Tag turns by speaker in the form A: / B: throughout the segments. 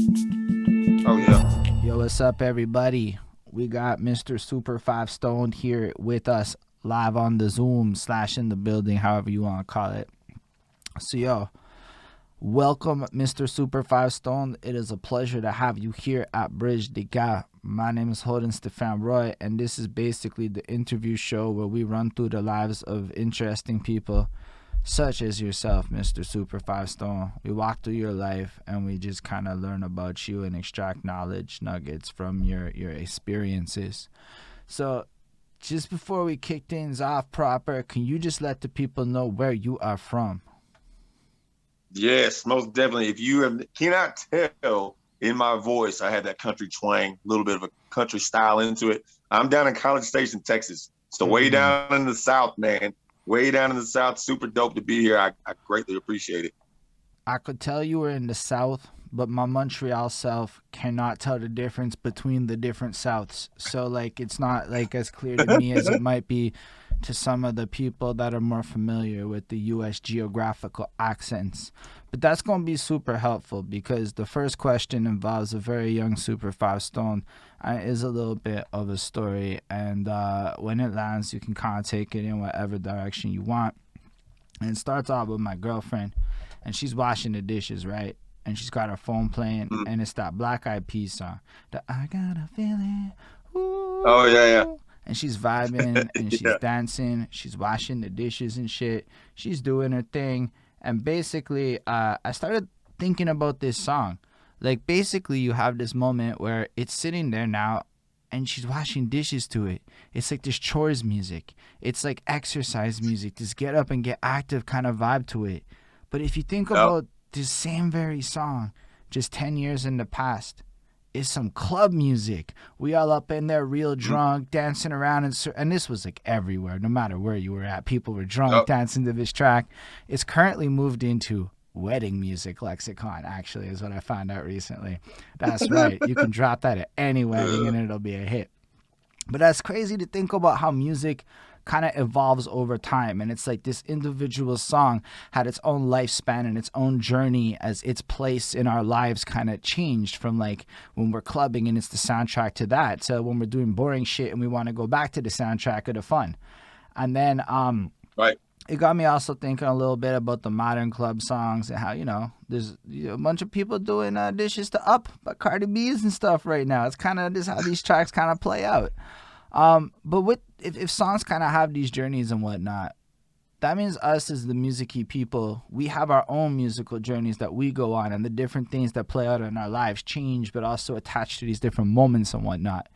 A: Oh yeah.
B: Yo, what's up, everybody? We got Mr. Super5Stoned here with us live on the Zoom slash in the building, however you want to call it. So, yo, welcome, Mr. Super5Stoned. It is a pleasure to have you here at Bridge de Gars. My name is Holden Stephan Roy, and this is basically the interview show where we run through the lives of interesting people such as yourself, Mr. Super Five Stone. We walk through your life and we just kind of learn about you and extract knowledge nuggets from your experiences. So, just before we kick things off proper, can you just let the people know where you are from?
A: Yes, most definitely. If you cannot tell in my voice, I had that country twang, a little bit of a country style into it. I'm down in College Station, Texas. So way
B: Mm.
A: down in the South, man. Way down in the South. Super dope to be here. I greatly appreciate it.
B: I could tell you were in the South, but my Montreal self cannot tell the difference between the different Souths. So like it's not like as clear to me as it might be to some of the people that are more familiar with the US geographical accents. But that's going to be super helpful because the first question involves a very young Super 5 Stone. Is a little bit of a story, and when it lands, you can kind of take it in whatever direction you want. And it starts off with my girlfriend, and she's washing the dishes, right? And she's got her phone playing,
A: Mm.
B: and it's that Black Eyed Peas song. The I got a feeling,
A: Oh yeah,
B: ooh. And she's vibing and she's
A: yeah.
B: dancing. She's washing the dishes and shit. She's doing her thing. And basically, I started thinking about this song. Like, basically, you have this moment where it's sitting there now and she's washing dishes to it. It's like this chores music. It's like exercise music, this get up and get active kind of vibe to it. But if you think
A: Yep.
B: about this same very song just 10 years in the past, is some club music. We all up in there real
A: Mm.
B: drunk, dancing around. And this was like everywhere, no matter where you were at. People were drunk,
A: Yep.
B: dancing to this track. It's currently moved into wedding music lexicon, actually, is what I found out recently. That's right. You can drop that at any wedding and it'll be a hit. But that's crazy to think about how music kind of evolves over time. And it's like this individual song had its own lifespan and its own journey as its place in our lives kind of changed from like when we're clubbing and it's the soundtrack to that to when we're doing boring shit and we want to go back to the soundtrack of the fun. And then
A: Right.
B: it got me also thinking a little bit about the modern club songs and how there's a bunch of people doing dishes to Up by Cardi B's and stuff right now. It's kind of just how these tracks kind of play out. But with if songs kind of have these journeys and whatnot, that means us as the musicy people, we have our own musical journeys that we go on, and the different things that play out in our lives change, but also attached to these different moments and whatnot.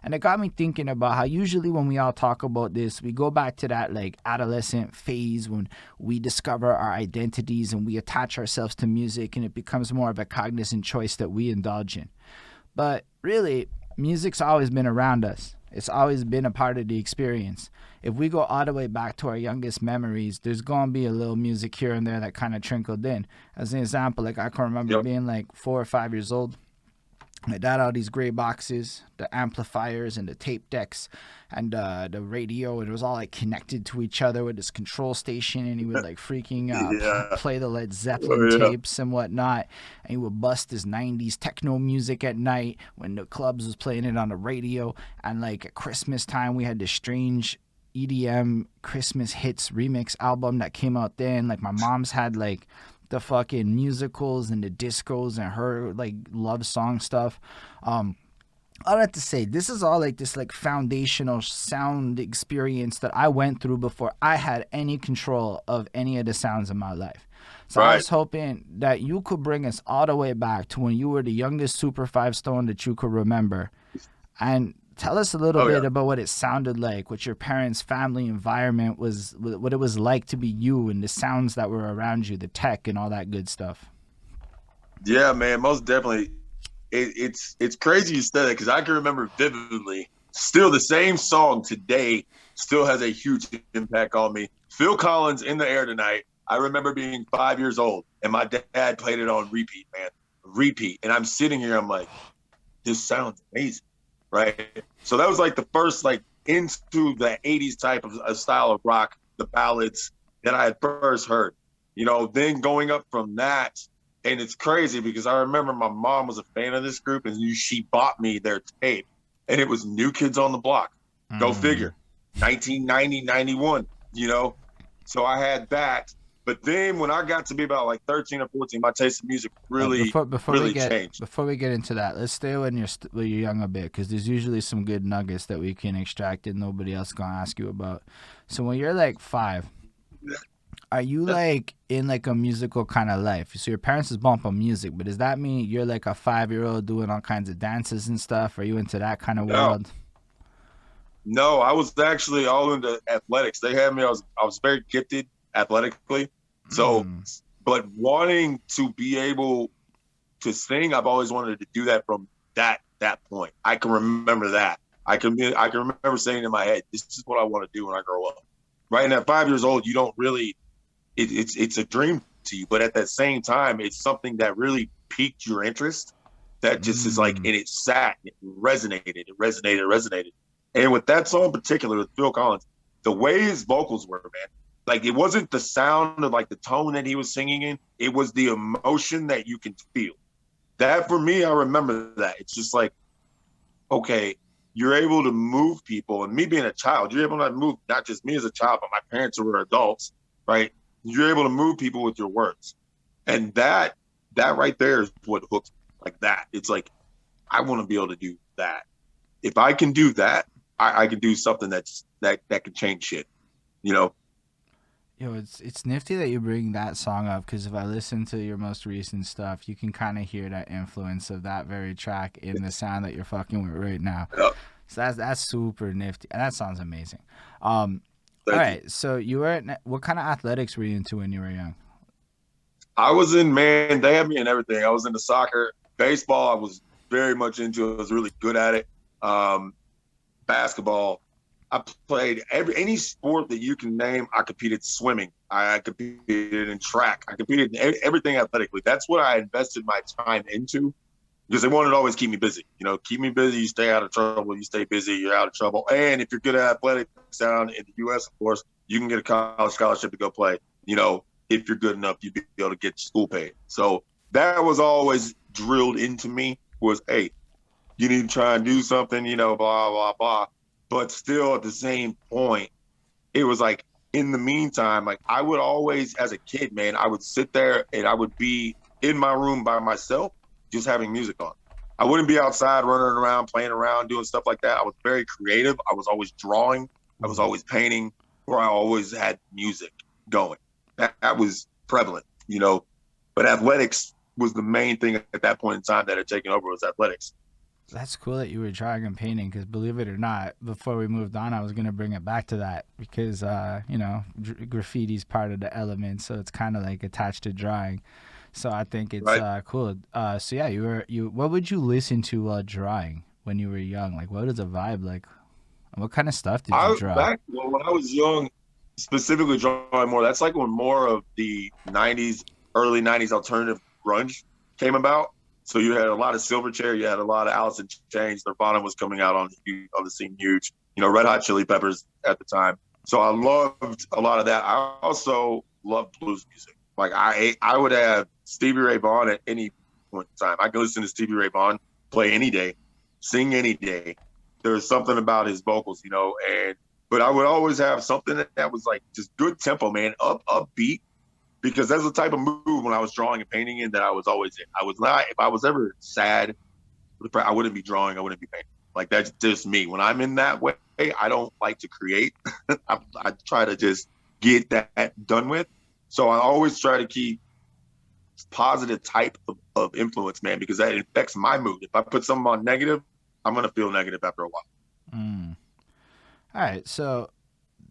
B: And it got me thinking about how usually when we all talk about this, we go back to that like adolescent phase when we discover our identities and we attach ourselves to music and it becomes more of a cognizant choice that we indulge in. But really, music's always been around us. It's always been a part of the experience. If we go all the way back to our youngest memories, there's gonna be a little music here and there that kind of trickled in. As an example, like I can remember
A: Yep.
B: being like 4 or 5 years old. My dad had all these gray boxes, the amplifiers and the tape decks, and the radio, and it was all like connected to each other with this control station. And he would like freaking
A: Yeah.
B: play the Led Zeppelin
A: Oh yeah.
B: tapes and whatnot. And he would bust his '90s techno music at night when the clubs was playing it on the radio. And like at Christmas time, we had this strange EDM Christmas hits remix album that came out then. Like my mom's had like the fucking musicals and the discos and her like love song stuff. Um, all that to say, this is all like this like foundational sound experience that I went through before I had any control of any of the sounds in my life. So I
A: Right.
B: was hoping that you could bring us all the way back to when you were the youngest Super 5 Stone that you could remember and tell us a little
A: Oh
B: bit
A: yeah.
B: about what it sounded like, what your parents' family environment was, what it was like to be you, and the sounds that were around you, the tech, and all that good stuff.
A: Yeah, man. Most definitely. It's crazy you said that because I can remember vividly. Still, the same song today still has a huge impact on me. Phil Collins, "In the Air Tonight." I remember being 5 years old and my dad played it on repeat, man, repeat. And I'm sitting here, I'm like, this sounds amazing, right? So that was like the first like into the '80s type of a style of rock, the ballads that I had first heard. Then going up from that And it's crazy because I remember my mom was a fan of this group and she bought me their tape and it was New Kids on the Block. Go
B: Mm.
A: figure. 1990, 91, you know? So I had that. But then when I got to be about like 13 or 14, my taste of music really,
B: Before we
A: really
B: get
A: changed.
B: into that, let's stay when you're young a bit, because there's usually some good nuggets that we can extract and nobody else gonna ask you about. So when you're like 5, are you like in like a musical kind of life? So your parents is bumping music, but does that mean you're like a 5-year-old doing all kinds of dances and stuff? Are you into that kind of
A: No,
B: world?
A: no, I was actually all into athletics. They had me, I was very gifted athletically. So,
B: Mm.
A: but wanting to be able to sing, I've always wanted to do that from that point. I can remember that. I can remember saying in my head, "This is what I want to do when I grow up." Right, and at 5 years old, you don't really. It's a dream to you, but at that same time, it's something that really piqued your interest. That just is like,
B: Mm.
A: and it sat, it resonated. And with that song in particular, with Phil Collins, the way his vocals were, man, like it wasn't the sound of like the tone that he was singing in; it was the emotion that you can feel. That for me, I remember that. It's just like, okay, you're able to move people. And me being a child, you're able to move not just me as a child, but my parents who were adults, right? You're able to move people with your words. And that right there is what hooks me. Like that. It's like, I want to be able to do that. If I can do that, I can do something that can change shit, you know?
B: Yo, it's nifty that you bring that song up, because if I listen to your most recent stuff, you can kind of hear that influence of that very track in the sound that you're fucking with right now.
A: Yeah,
B: So that's super nifty, and that sounds amazing. Um, all
A: thank you.
B: right, so you were what kind of athletics were you into when you were young?
A: I was in, man, they had me in everything. I was into soccer, baseball, I was very much into it. I was really good at it. Um, basketball. I played any sport that you can name. I competed swimming. I competed in track. I competed in everything athletically. That's what I invested my time into because they wanted to always keep me busy. You know, keep me busy. You stay out of trouble. You stay busy. You're out of trouble. And if you're good at athletics down in the U.S., of course, you can get a college scholarship to go play. You know, if you're good enough, you'd be able to get school paid. So that was always drilled into me was, hey, you need to try and do something, you know, blah, blah, blah. But still at the same point, it was like in the meantime, like I would always, as a kid, man, I would sit there and I would be in my room by myself, just having music on. I wouldn't be outside running around, playing around, doing stuff like that. I was very creative. I was always drawing. I was
B: Ooh.
A: always painting, or I always had music going. That was prevalent, you know. But athletics was the main thing at that point in time that had taken over was athletics.
B: That's cool that you were drawing and painting, because believe it or not, before we moved on, I was gonna bring it back to that, because graffiti's part of the element, so it's kind of like attached to drawing. So I think it's
A: Right.
B: cool. So yeah, you. What would you listen to while drawing when you were young? Like, what is a vibe like? What kind of stuff did you
A: I
B: draw?
A: back well, when I was young, specifically drawing more. That's like when more of the '90s, early '90s alternative grunge came about. So you had a lot of Silverchair, you had a lot of Alice in Chains. Nirvana was coming out on the scene huge. You know, Red Hot Chili Peppers at the time. So I loved a lot of that. I also loved blues music. Like I would have Stevie Ray Vaughan at any point in time. I could listen to Stevie Ray Vaughan play any day, sing any day. There was something about his vocals, you know, and but I would always have something that was like just good tempo, man, upbeat, because that's the type of mood when I was drawing and painting in that I was always in. I was not, if I was ever sad, I wouldn't be drawing, I wouldn't be painting. Like that's just me. When I'm in that way, I don't like to create. I try to just get that done with. So I always try to keep positive type of influence, man, because that affects my mood. If I put something on negative, I'm gonna feel negative after a while.
B: Mm. All right, so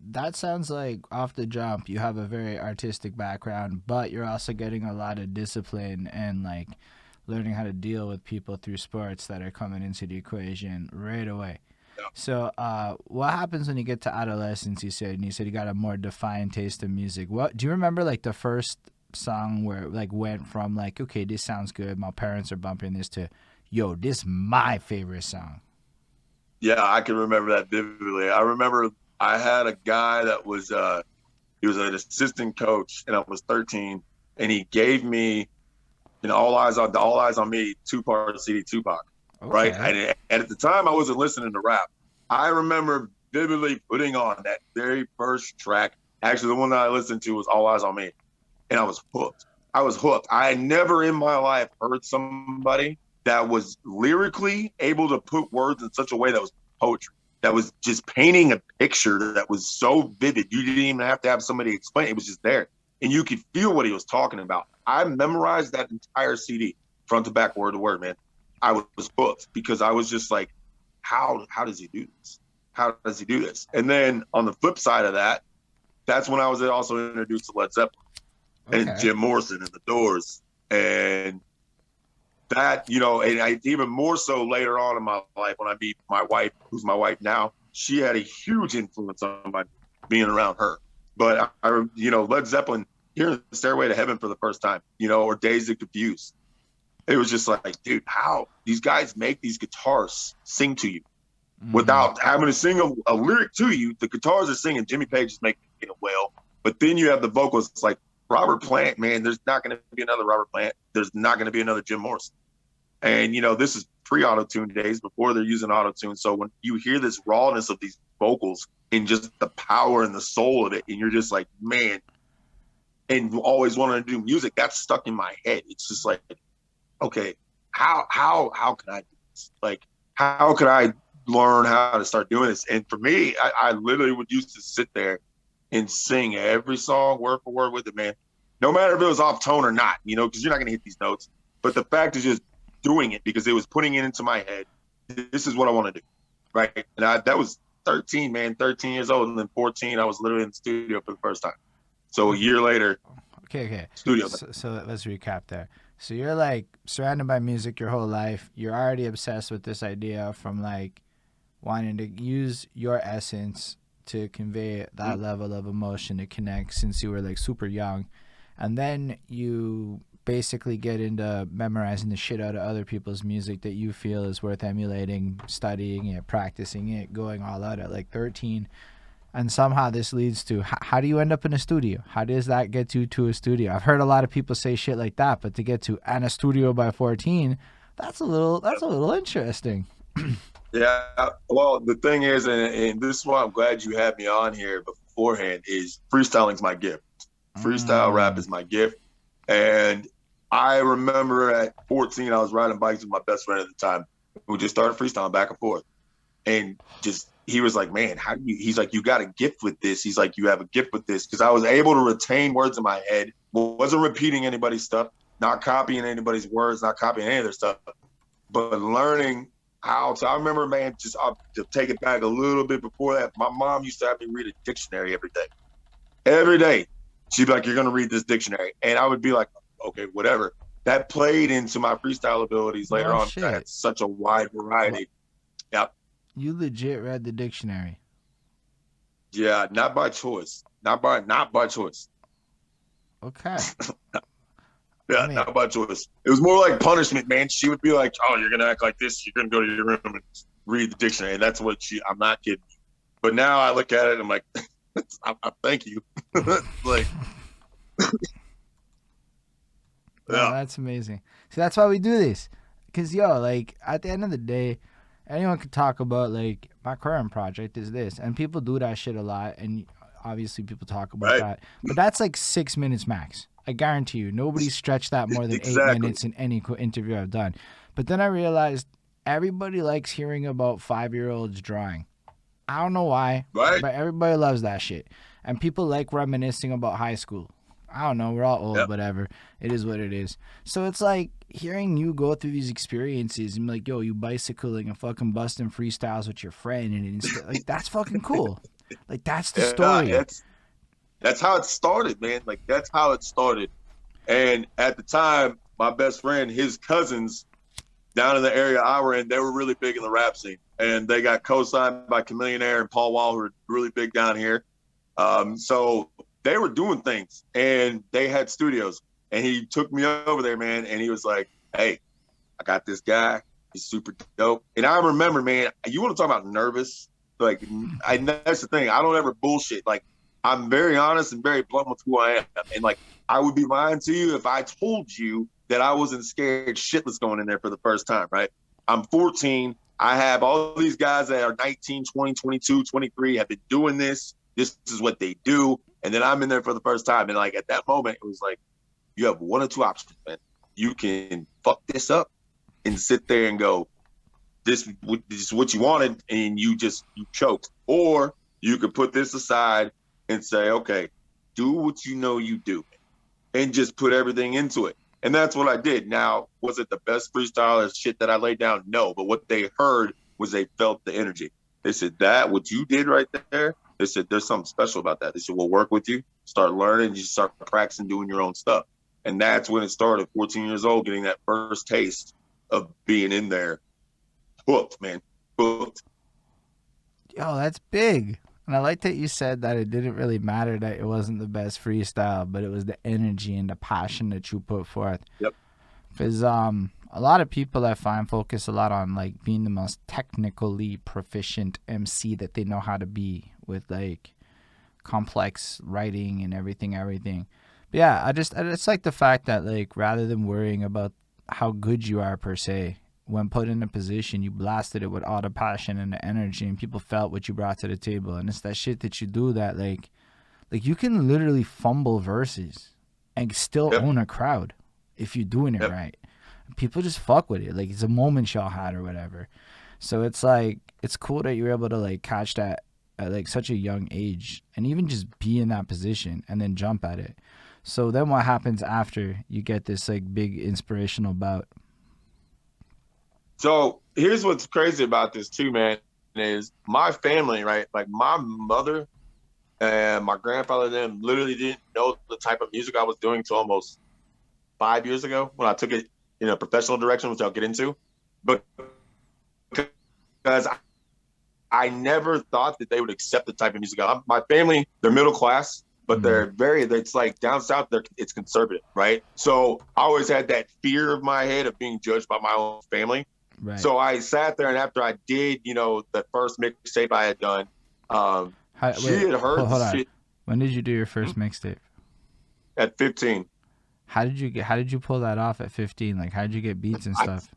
B: that sounds like off the jump you have a very artistic background, but you're also getting a lot of discipline and like learning how to deal with people through sports that are coming into the equation right away. So, what happens when you get to adolescence? You said you got a more defined taste in music. What do you remember? Like the first song where it, like went from like, okay, this sounds good. My parents are bumping this to, yo, this my favorite song.
A: Yeah, I can remember that vividly. I remember I had a guy that was he was an assistant coach and I was 13 and he gave me and All Eyes on Me 2-part CD Tupac, right?
B: Okay.
A: And at the time, I wasn't listening to rap. I remember vividly putting on that very first track. Actually, the one that I listened to was All Eyes on Me, and I was hooked. I was hooked. I had never in my life heard somebody that was lyrically able to put words in such a way that was poetry, that was just painting a picture that was so vivid. You didn't even have to have somebody explain it. It was just there. And you could feel what he was talking about. I memorized that entire CD front to back, word to word, man. I was hooked because I was just like, how does he do this? How does he do this? And then on the flip side of that, that's when I was also introduced to Led Zeppelin and
B: Okay.
A: Jim Morrison and the Doors. And that, and even more so later on in my life when I meet my wife, who's my wife now, she had a huge influence on my being around her. But Led Zeppelin, hearing Stairway to Heaven for the first time, or Dazed and Confused. It was just like, dude, how these guys make these guitars sing to you without having to sing a lyric to you. The guitars are singing, Jimmy Page is making it well. But then you have the vocals. It's like Robert Plant, man, there's not going to be another Robert Plant. There's not going to be another Jim Morrison. And, this is pre-auto-tune days, before they're using auto-tune. So when you hear this rawness of these vocals and just the power and the soul of it, and you're just like, man, and always wanting to do music, that's stuck in my head. It's just like, okay, how can I do this? Like, how could I learn how to start doing this? And for me, I literally would used to sit there and sing every song word for word with it, man. No matter if it was off tone or not, because you're not going to hit these notes. But the fact is just doing it because it was putting it into my head. This is what I want to do, right? And that was 13, man, 13 years old. And then 14, I was literally in the studio for the first time. So a year later,
B: Okay.
A: studio.
B: So let's recap there. So you're like surrounded by music your whole life. You're already obsessed with this idea from like wanting to use your essence to convey that level of emotion to connect since you were like super young. And then you basically get into memorizing the shit out of other people's music that you feel is worth emulating, studying it, practicing it, going all out at like 13. And somehow this leads to how do you end up in a studio? How does that get you to a studio? I've heard a lot of people say shit like that, but to get to and a studio by 14, that's a little interesting.
A: Yeah. Well, the thing is, and this is why I'm glad you had me on here beforehand, is freestyling's my gift. Freestyle rap is my gift. And I remember at 14, I was riding bikes with my best friend at the time. We just started freestyling back and forth. And just, he was like, man, he's like, you got a gift with this. He's like, you have a gift with this. Cause I was able to retain words in my head, wasn't repeating anybody's stuff, not copying anybody's words, not copying any of their stuff, but learning how to. I remember, man, just to take it back a little bit before that, my mom used to have me read a dictionary every day. Every day. She'd be like, you're going to read this dictionary. And I would be like, okay, whatever. That played into my freestyle abilities later on. I had such a wide variety. Yep.
B: You legit read the dictionary.
A: Yeah, not by choice. Not by choice.
B: Okay.
A: Yeah, I mean, not by choice. It was more like punishment, man. She would be like, oh, you're going to act like this. You're going to go to your room and read the dictionary. And that's what I'm not kidding. But now I look at it and I'm like, I thank you. Like,
B: yeah, that's amazing. See, that's why we do this. Because, like, at the end of the day, anyone could talk about, like, my current project is this. And people do that shit a lot. And obviously people talk about that. But that's like 6 minutes max. I guarantee you. Nobody stretched that more than 8 minutes in any interview I've done. But then I realized everybody likes hearing about 5-year-olds drawing. I don't know why, but everybody loves that shit. And people like reminiscing about high school. I don't know. We're all old, whatever. It is what it is. So it's like hearing you go through these experiences and be like, yo, you bicycling and fucking busting freestyles with your friend. And like, that's fucking cool. Like, that's the story.
A: That's how it started, man. Like, that's how it started. And at the time, my best friend, his cousins down in the area I were in, they were really big in the rap scene. And they got co-signed by Chamillionaire and Paul Wall, who are really big down here. So they were doing things, and they had studios. And he took me over there, man, and he was like, hey, I got this guy. He's super dope. And I remember, man, you want to talk about nervous? Like, that's the thing. I don't ever bullshit. Like, I'm very honest and very blunt with who I am. And, like, I would be lying to you if I told you that I wasn't scared shitless going in there for the first time, right? I'm 14. I have all these guys that are 19, 20, 22, 23 have been doing this. This is what they do. And then I'm in there for the first time. And like at that moment, it was like, you have one or two options, man. You can fuck this up and sit there and go, this is what you wanted, and you choked. Or you could put this aside and say, okay, do what you know you do and just put everything into it. And that's what I did. Now, was it the best freestyle or shit that I laid down? No, but what they heard was they felt the energy. They said, that, what you did right there, they said, there's something special about that. They said, we'll work with you, start learning, you start practicing doing your own stuff. And that's when it started, 14 years old, getting that first taste of being in there. Hooked, man. Hooked.
B: Yo, that's big. And I like that you said that it didn't really matter that it wasn't the best freestyle, but it was the energy and the passion that you put forth.
A: Yep.
B: Because a lot of people I find focus a lot on like being the most technically proficient MC that they know how to be with like complex writing and everything. But yeah, I just like the fact that like rather than worrying about how good you are per se, when put in a position, you blasted it with all the passion and the energy, and people felt what you brought to the table. And it's that shit that you do that like you can literally fumble verses and still own a crowd if you're doing it right. People just fuck with it. Like it's a moment y'all had or whatever. So it's like it's cool that you're able to like catch that at like such a young age and even just be in that position and then jump at it. So then what happens after you get this like big inspirational bout?
A: So here's what's crazy about this too, man, is my family, right? Like my mother and my grandfather, them literally didn't know the type of music I was doing until almost 5 years ago when I took it in a professional direction, which I'll get into. But because I never thought that they would accept the type of music. My family, they're middle class, but it's like down south, it's conservative, right? So I always had that fear of my head of being judged by my own family. Right. So I sat there, and after I did, the first mixtape I had done, she had heard the shit.
B: When did you do your first mixtape?
A: At 15.
B: How did you pull that off at 15? Like, how did you get beats and stuff?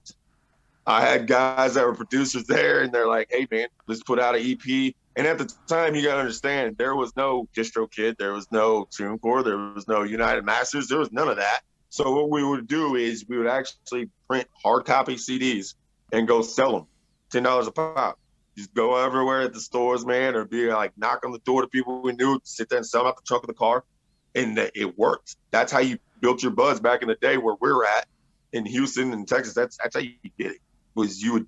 A: I had guys that were producers there, and they're like, hey, man, let's put out an EP. And at the time, you got to understand, there was no DistroKid. There was no TuneCore. There was no United Masters. There was none of that. So what we would do is we would actually print hard copy CDs and go sell them, $10 a pop. Just go everywhere at the stores, man, or be like knock on the door to people we knew, sit there and sell them out the trunk of the car. And it worked. That's how you built your buzz back in the day where we're at in Houston and Texas. That's how you did it. Was you would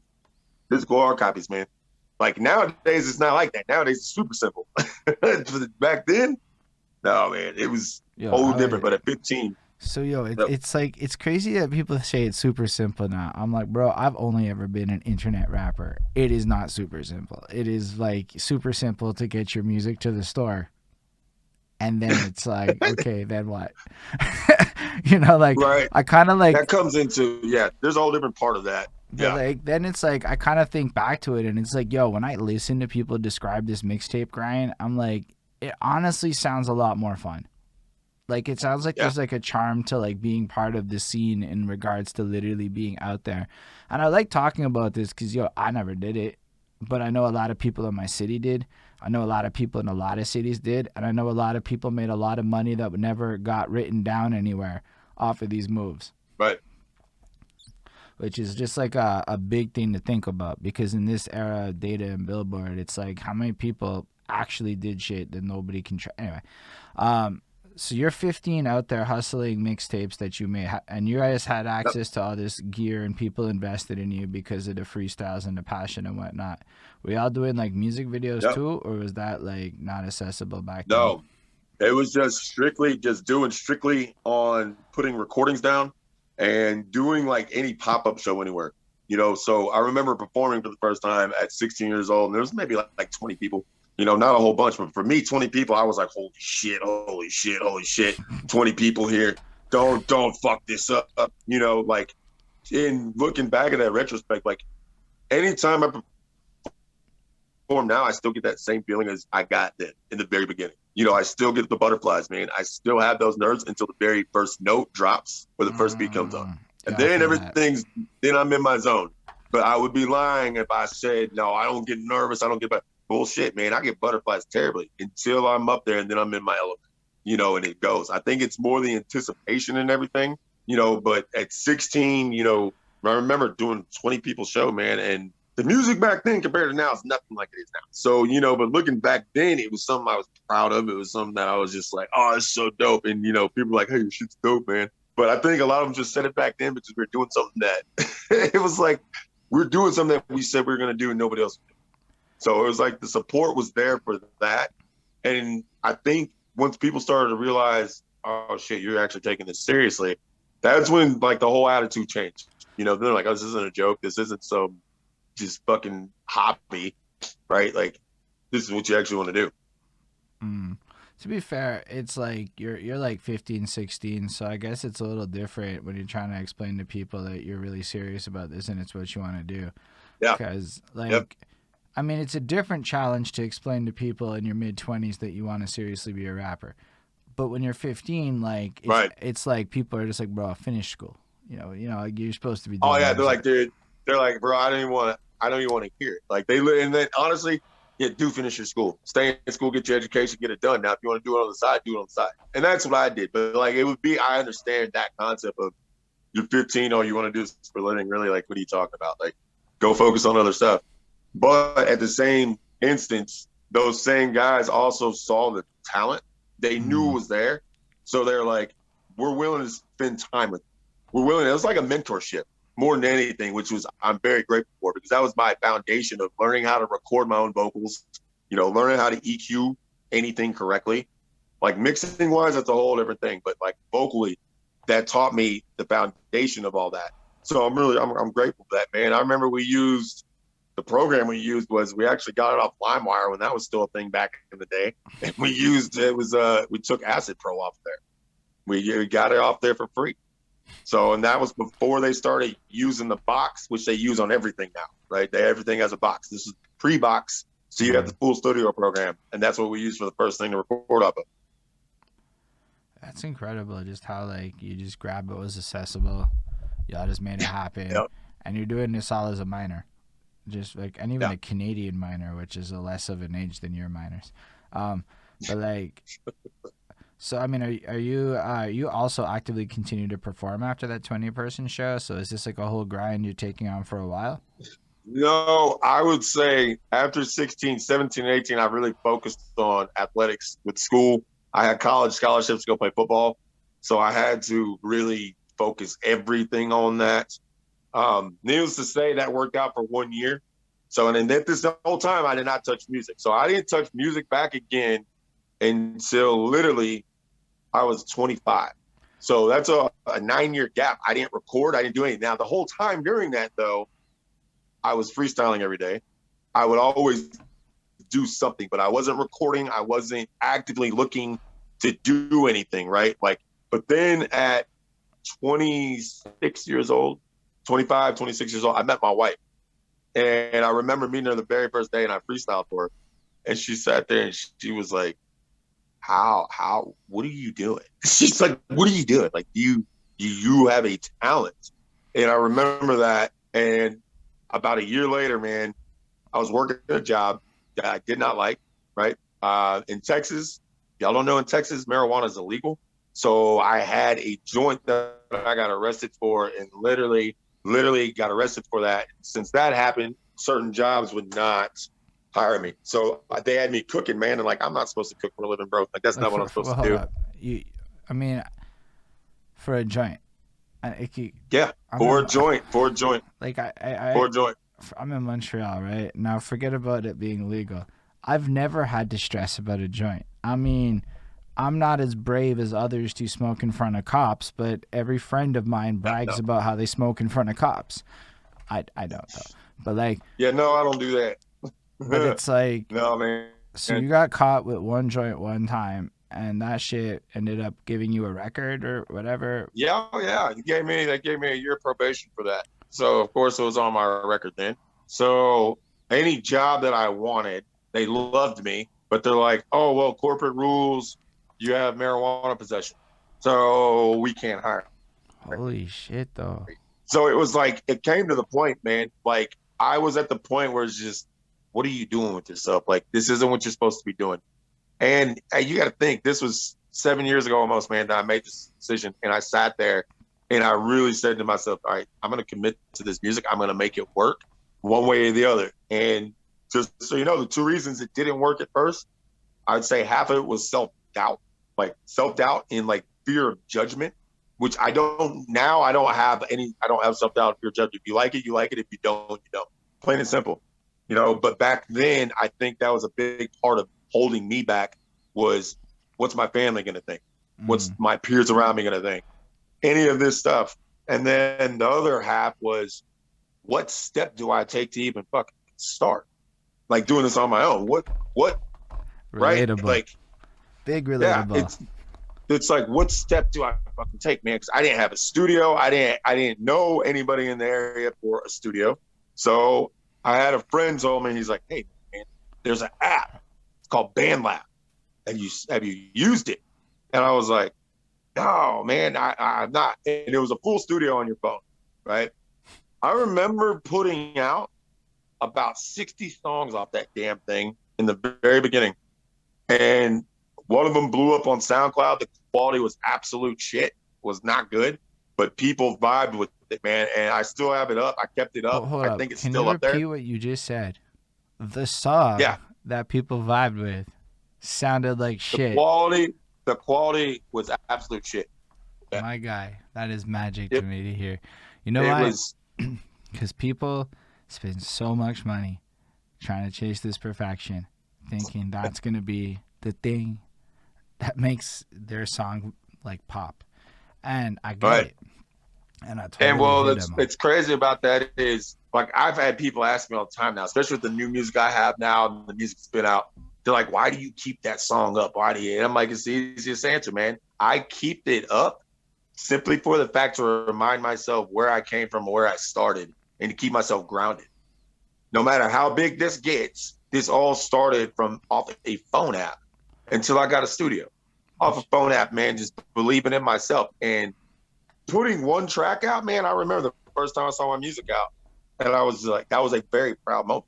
A: physical hard copies, man. Like nowadays, it's not like that. Nowadays, it's super simple. Back then, no, man, it was whole different. But at 15.
B: So, it's like, it's crazy that people say it's super simple now. I'm like, bro, I've only ever been an internet rapper. It is not super simple. It is like super simple to get your music to the store. And then it's like, okay, then what? Right. I kind of like.
A: That comes into, there's a whole different part of that.
B: But like, then it's like, I kind of think back to it and it's like, yo, when I listen to people describe this mixtape grind, I'm like, it honestly sounds a lot more fun. Like, it sounds like there's like a charm to like being part of the scene in regards to literally being out there. And I like talking about this because, I never did it, but I know a lot of people in my city did. I know a lot of people in a lot of cities did. And I know a lot of people made a lot of money that never got written down anywhere off of these moves.
A: Right.
B: Which is just like a big thing to think about because in this era of data and Billboard, it's like how many people actually did shit that nobody can try. Anyway, so you're 15 out there hustling mixtapes that you made, and you guys had access to all this gear and people invested in you because of the freestyles and the passion and whatnot. Were y'all doing like music videos too, or was that like not accessible back then?
A: No, it was just strictly on putting recordings down and doing like any pop-up show anywhere. So I remember performing for the first time at 16 years old, and there was maybe like 20 people. Not a whole bunch, but for me, 20 people, I was like, holy shit, 20 people here. Don't fuck this up. Like in looking back at that retrospect, like anytime I perform now, I still get that same feeling as I got then in the very beginning. I still get the butterflies, man. I still have those nerves until the very first note drops or the first beat comes on. And
B: Yeah, I
A: then
B: feel that.
A: then I'm in my zone. But I would be lying if I said, no, I don't get nervous. I don't get bullshit, man. I get butterflies terribly until I'm up there and then I'm in my element, and it goes. I think it's more the anticipation and everything, but at 16, I remember doing 20 people show, man. And the music back then compared to now is nothing like it is now. So, but looking back then, it was something I was proud of. It was something that I was just like, oh, it's so dope. And, people were like, hey, your shit's dope, man. But I think a lot of them just said it back then because we are doing something that it was like, we're doing something that we said we were going to do and nobody else would do. So it was like the support was there for that. And I think once people started to realize, oh, shit, you're actually taking this seriously, that's when like the whole attitude changed. They're like, oh, this isn't a joke. This isn't some just fucking hobby, right? Like, this is what you actually want to do.
B: To be fair, it's like you're like 15, 16, so I guess it's a little different when you're trying to explain to people that you're really serious about this and it's what you want to do.
A: Yeah.
B: Because, like,
A: Yep.
B: I mean, it's a different challenge to explain to people in your mid-20s that you want to seriously be a rapper. But when you're 15, like,
A: Right.
B: it's like people are just like, bro, finish school. Like you're supposed to be doing
A: Oh yeah,
B: music.
A: they're like, bro, I don't even want to hear it. Like and then honestly, yeah, do finish your school, stay in school, get your education, get it done. Now, if you want to do it on the side, do it on the side. And that's what I did. But like, I understand that concept of you're 15, all you want to do is for a living. Really, like, what are you talking about? Like, go focus on other stuff. But at the same instance, those same guys also saw the talent. They knew it was there. So they're like, we're willing to spend time with you. We're willing. It was like a mentorship more than anything, which was I'm very grateful for because that was my foundation of learning how to record my own vocals, learning how to EQ anything correctly. Like mixing wise, that's a whole different thing. But like vocally, that taught me the foundation of all that. So I'm grateful for that, man. I remember the program we used was we actually got it off LimeWire when that was still a thing back in the day. And we took Acid Pro off there. We got it off there for free. So, and that was before they started using the box, which they use on everything now, right? Everything has a box. This is pre-box. So you have the full studio program. And that's what we use for the first thing to record off of.
B: That's incredible, just how like you just grabbed what was accessible, y'all just made it happen,
A: Yep.
B: And you're doing this all as a minor, just like, and even a Canadian minor, which is a less of an age than your minors, but like, so I mean, are you also actively continue to perform after that 20-person show? So is this like a whole grind you're taking on for a while?
A: No, I would say after 16, 17, 18, I really focused on athletics with school. I had college scholarships to go play football. So I had to really focus everything on that. Needless to say, that worked out for 1 year. So, and then this whole time, I did not touch music. So I didn't touch music back again until literally I was 25. So that's a 9-year gap. I didn't record. I didn't do anything. Now, the whole time during that, though, I was freestyling every day. I would always do something, but I wasn't recording. I wasn't actively looking to do anything, right? Like, but then at 26 years old, 25, 26 years old, I met my wife. And I remember meeting her the very first day and I freestyled for her. And she sat there and she was like, what are you doing? She's like, what are you doing? Like, you have a talent. And I remember that. And about a year later, man, I was working a job that I did not like, right? In Texas, y'all don't know, in Texas, marijuana is illegal. So I had a joint that I got arrested for and literally got arrested for that. Since that happened, certain jobs would not hire me. So they had me cooking, man. And like, I'm not supposed to cook for a living, bro. Like, that's not what I'm supposed to do.
B: Up. I mean, for a joint.
A: For a joint.
B: Like
A: for a joint.
B: I'm in Montreal, right? Now forget about it being legal. I've never had to stress about a joint. I mean, I'm not as brave as others to smoke in front of cops, but every friend of mine brags about how they smoke in front of cops. I don't know. But like,
A: yeah, no, I don't do that.
B: But it's like,
A: no, man.
B: So you got caught with one joint one time, and that shit ended up giving you a record or whatever.
A: Yeah. They gave me a year probation for that. So of course it was on my record then. So any job that I wanted, they loved me, but they're like, oh, well, corporate rules, you have marijuana possession, so we can't hire.
B: Holy shit, though.
A: So it was like, it came to the point, man, like I was at the point where it's just, what are you doing with yourself? Like, this isn't what you're supposed to be doing. And you got to think, this was 7 years ago almost, man, that I made this decision. And I sat there and I really said to myself, all right, I'm going to commit to this music. I'm going to make it work one way or the other. And just so you know, the two reasons it didn't work at first, I'd say half of it was self-doubt, like self-doubt and like fear of judgment, which I don't now. I don't have self-doubt, fear of judgment. If you like it, you like it. If you don't, you don't. Plain and simple, you know. But back then, I think that was a big part of holding me back was, what's my family going to think? What's my peers around me going to think? Any of this stuff. And then the other half was, what step do I take to even fucking start? Like doing this on my own. What, right?
B: Relatable.
A: Like,
B: big relatable.
A: Yeah, it's like, what step do I fucking take, man? Because I didn't have a studio. I didn't know anybody in the area for a studio. So I had a friend told me, he's like, hey, man, there's an app. It's called BandLab. Have you used it? And I was like, no, man, I'm not. And it was a full studio on your phone, right? I remember putting out about 60 songs off that damn thing in the very beginning. And one of them blew up on SoundCloud. The quality was absolute shit, was not good, but people vibed with it, man. And I still have it up. I kept it up.
B: Hold
A: I
B: up.
A: think it's
B: Can
A: still
B: you
A: up there.
B: repeat what you just said? The song that people vibed with sounded like shit.
A: The quality was absolute shit.
B: Yeah. My guy, that is magic to me to hear. You know why? Because people spend so much money trying to chase this perfection, thinking that's going to be the thing that makes their song like pop. And I get it. And I totally
A: it's crazy about that is, like, I've had people ask me all the time now, especially with the new music I have now and the music's been out. They're like, why do you keep that song up? Why do you? And I'm like, it's the easiest answer, man. I keep it up simply for the fact to remind myself where I came from, where I started, and to keep myself grounded. No matter how big this gets, this all started from off a phone app until I got a studio. Off a phone app, man, just believing in myself and putting one track out, man. I remember the first time I saw my music out, and I was like, that was a very proud moment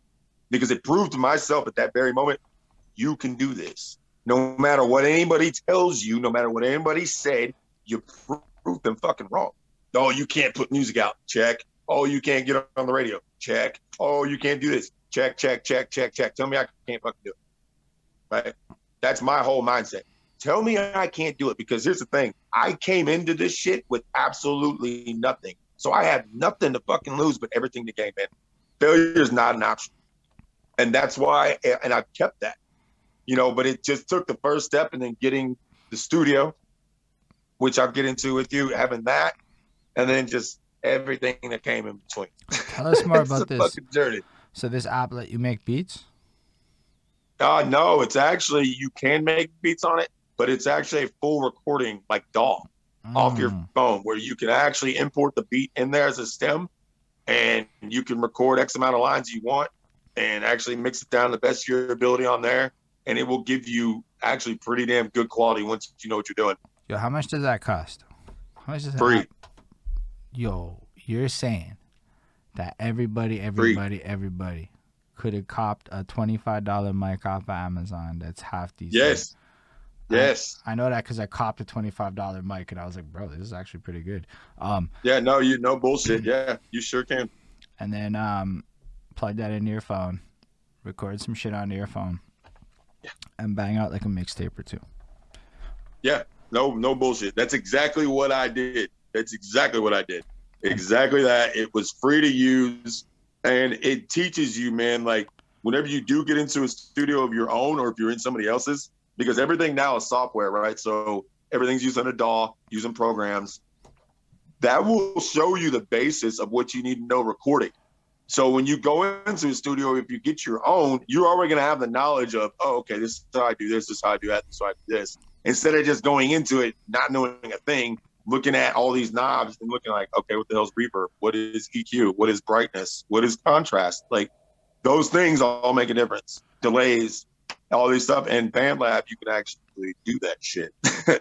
A: because it proved to myself at that very moment, you can do this. No matter what anybody tells you, no matter what anybody said, you prove them fucking wrong. Oh, you can't put music out. Check. Oh, you can't get on the radio. Check. Oh, you can't do this. Check, check, check, check, check. Tell me I can't fucking do it. Right? That's my whole mindset. Tell me I can't do it, because here's the thing. I came into this shit with absolutely nothing. So I had nothing to fucking lose but everything to gain, man. Failure is not an option. And that's why, and I've kept that. You know, but it just took the first step, and then getting the studio, which I'll get into with you, having that, and then just everything that came in between.
B: Tell us more about this
A: fucking journey.
B: So this app let you make beats?
A: No, it's actually, you can make beats on it, but it's actually a full recording, like DAW, off your phone, where you can actually import the beat in there as a stem, and you can record X amount of lines you want, and actually mix it down to the best of your ability on there. And it will give you actually pretty damn good quality once you know what you're doing.
B: Yo, how much does that cost? How much does
A: free?
B: Yo, you're saying that everybody could have copped a $25 mic off of Amazon that's half decent?
A: Yes. Yes.
B: I know that because I copped a $25 mic and I was like, bro, this is actually pretty good.
A: Yeah, no, no bullshit. Yeah, you sure can.
B: And then plug that into your phone, record some shit onto your phone, and bang out like a mixtape or two.
A: Yeah, no bullshit. That's exactly what I did. Exactly that. It was free to use, and it teaches you, man, like whenever you do get into a studio of your own, or if you're in somebody else's, because everything now is software, right? So everything's using a DAW, using programs. That will show you the basis of what you need to know recording. So when you go into a studio, if you get your own, you're already going to have the knowledge of, oh, okay, this is how I do this is how I do that, this is how I do this. Instead of just going into it, not knowing a thing, looking at all these knobs and looking like, okay, what the hell's reverb? What is EQ? What is brightness? What is contrast? Like, those things all make a difference. Delays, all this stuff. And BandLab, you can actually do that shit.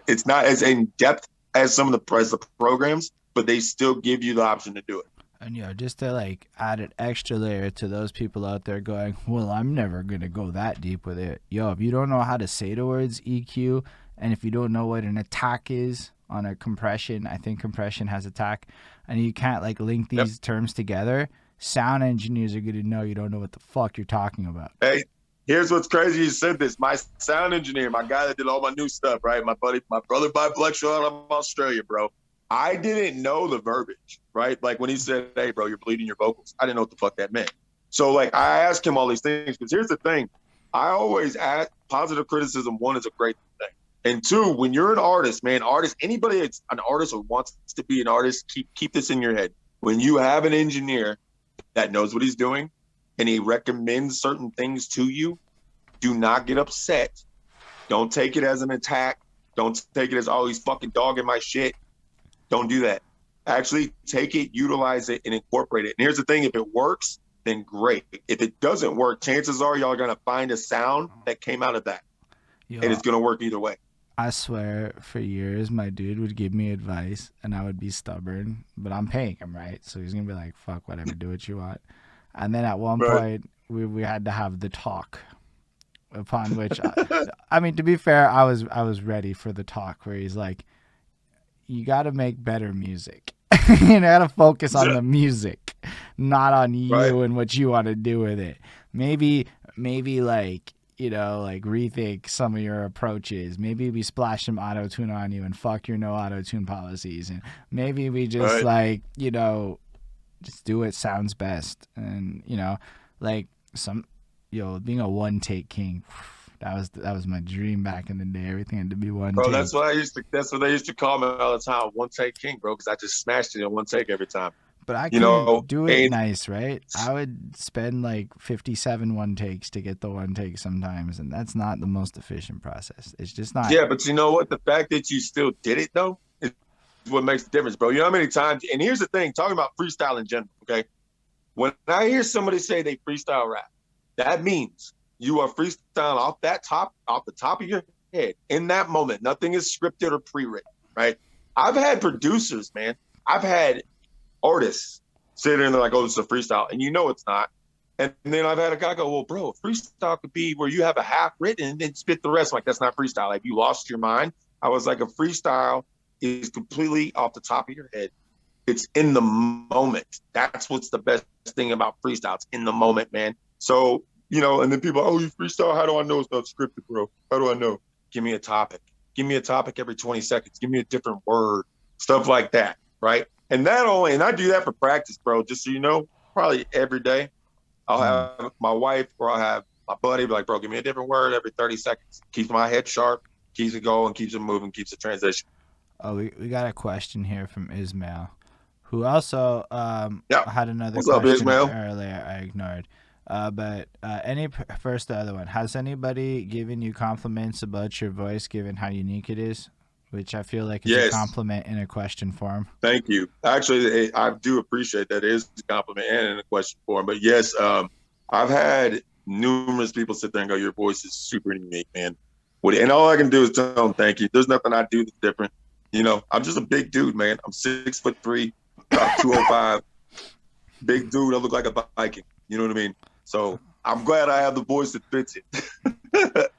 A: It's not as in depth as some of the programs, but they still give you the option to do it.
B: And just to like add an extra layer to those people out there going, well, I'm never gonna go that deep with it. If you don't know how to say the words EQ, and if you don't know what an attack is on a compression, I think compression has attack, and you can't like link these terms together, sound engineers are gonna know you don't know what the fuck you're talking about.
A: Hey, here's what's crazy. You said this. My sound engineer, my guy that did all my new stuff, right? My brother Biflexion out of Australia, bro. I didn't know the verbiage, right? Like when he said, hey, bro, you're bleeding your vocals. I didn't know what the fuck that meant. So like I asked him all these things because here's the thing. I always ask positive criticism. One is a great thing. And two, when you're an artist, man, anybody that's an artist or wants to be an artist, keep this in your head. When you have an engineer that knows what he's doing and he recommends certain things to you, do not get upset. Don't take it as an attack. Don't take it as, oh, he's fucking dogging my shit. Don't do that. Actually take it, utilize it, and incorporate it. And here's the thing, if it works, then great. If it doesn't work, chances are y'all are going to find a sound that came out of that. And it's going to work either way.
B: I swear, for years, my dude would give me advice, and I would be stubborn. But I'm paying him, right? So he's going to be like, fuck, whatever, do what you want. And then at one point, we had to have the talk. Upon which, I mean, to be fair, I was ready for the talk where he's like, you got to make better music. You got to focus on the music, not on you and what you want to do with it. Maybe like, like rethink some of your approaches. Maybe we splash some auto-tune on you and fuck your no auto-tune policies. And maybe we just just do what sounds best. And, like being a one-take king, that was my dream back in the day. Everything had to be one take.
A: That's what they used to call me all the time, one take king, bro, because I just smashed it in one take every time.
B: But I couldn't do it nice, right? I would spend like 57 one takes to get the one take sometimes, and that's not the most efficient process. It's just not.
A: Yeah, but you know what? The fact that you still did it, though, is what makes the difference, bro. You know how many times, and here's the thing, talking about freestyle in general, okay? When I hear somebody say they freestyle rap, that means you are freestyling off the top of your head in that moment. Nothing is scripted or pre-written, right? I've had producers, man. I've had artists sit there and they're like, oh, this is a freestyle. And it's not. And then I've had a guy go, well, bro, freestyle could be where you have a half written and then spit the rest. I'm like, that's not freestyle. Like, you lost your mind. I was like, a freestyle is completely off the top of your head. It's in the moment. That's what's the best thing about freestyle. It's in the moment, man. So, and then people, oh, you freestyle? How do I know it's not scripted, bro? How do I know? Give me a topic. Give me a topic every 20 seconds. Give me a different word, stuff like that, right? And I do that for practice, bro, just so you know, probably every day. I'll have my wife or I'll have my buddy be like, bro, give me a different word every 30 seconds. Keeps my head sharp, keeps it going, keeps it moving, keeps it transition.
B: Oh, we got a question here from Ismail, who also had another question earlier I ignored. But first, the other one. Has anybody given you compliments about your voice, given how unique it is? Which I feel like is a compliment in a question form.
A: Thank you. Actually, I do appreciate that. It is a compliment and in a question form. But yes, I've had numerous people sit there and go, your voice is super unique, man. And all I can do is tell them thank you. There's nothing I do that's different. I'm just a big dude, man. I'm 6'3", about 205. Big dude. I look like a Viking. You know what I mean? So I'm glad I have the voice that fits it.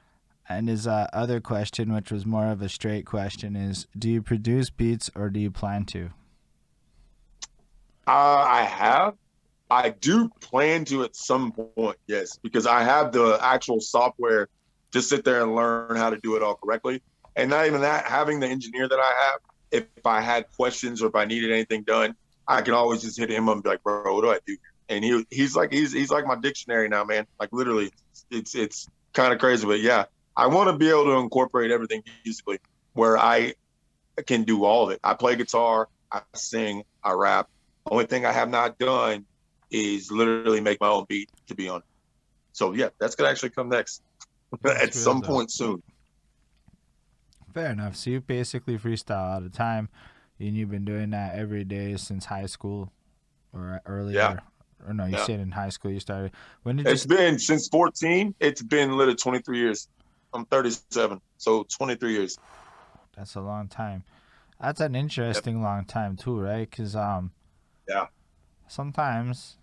B: And his other question, which was more of a straight question, is: do you produce beats or do you plan to?
A: I do plan to at some point, yes, because I have the actual software to sit there and learn how to do it all correctly. And not even that, having the engineer that I have, if I had questions or if I needed anything done, I can always just hit him up and be like, bro, what do I do? And he's like my dictionary now, man. Like literally, it's kind of crazy, but yeah, I want to be able to incorporate everything musically where I can do all of it. I play guitar, I sing, I rap. Only thing I have not done is literally make my own beat to be on it. So yeah, that's gonna actually come next at some point soon.
B: Fair enough. So you basically freestyle all the time, and you've been doing that every day since high school or earlier.
A: Yeah.
B: Or no, you
A: Yeah.
B: said in high school you started. When did you?
A: It's been since 14. It's been literally 23 years. I'm 37, so 23 years.
B: That's a long time. That's an
A: Yep.
B: interesting long time too, right? Because
A: Yeah.
B: sometimes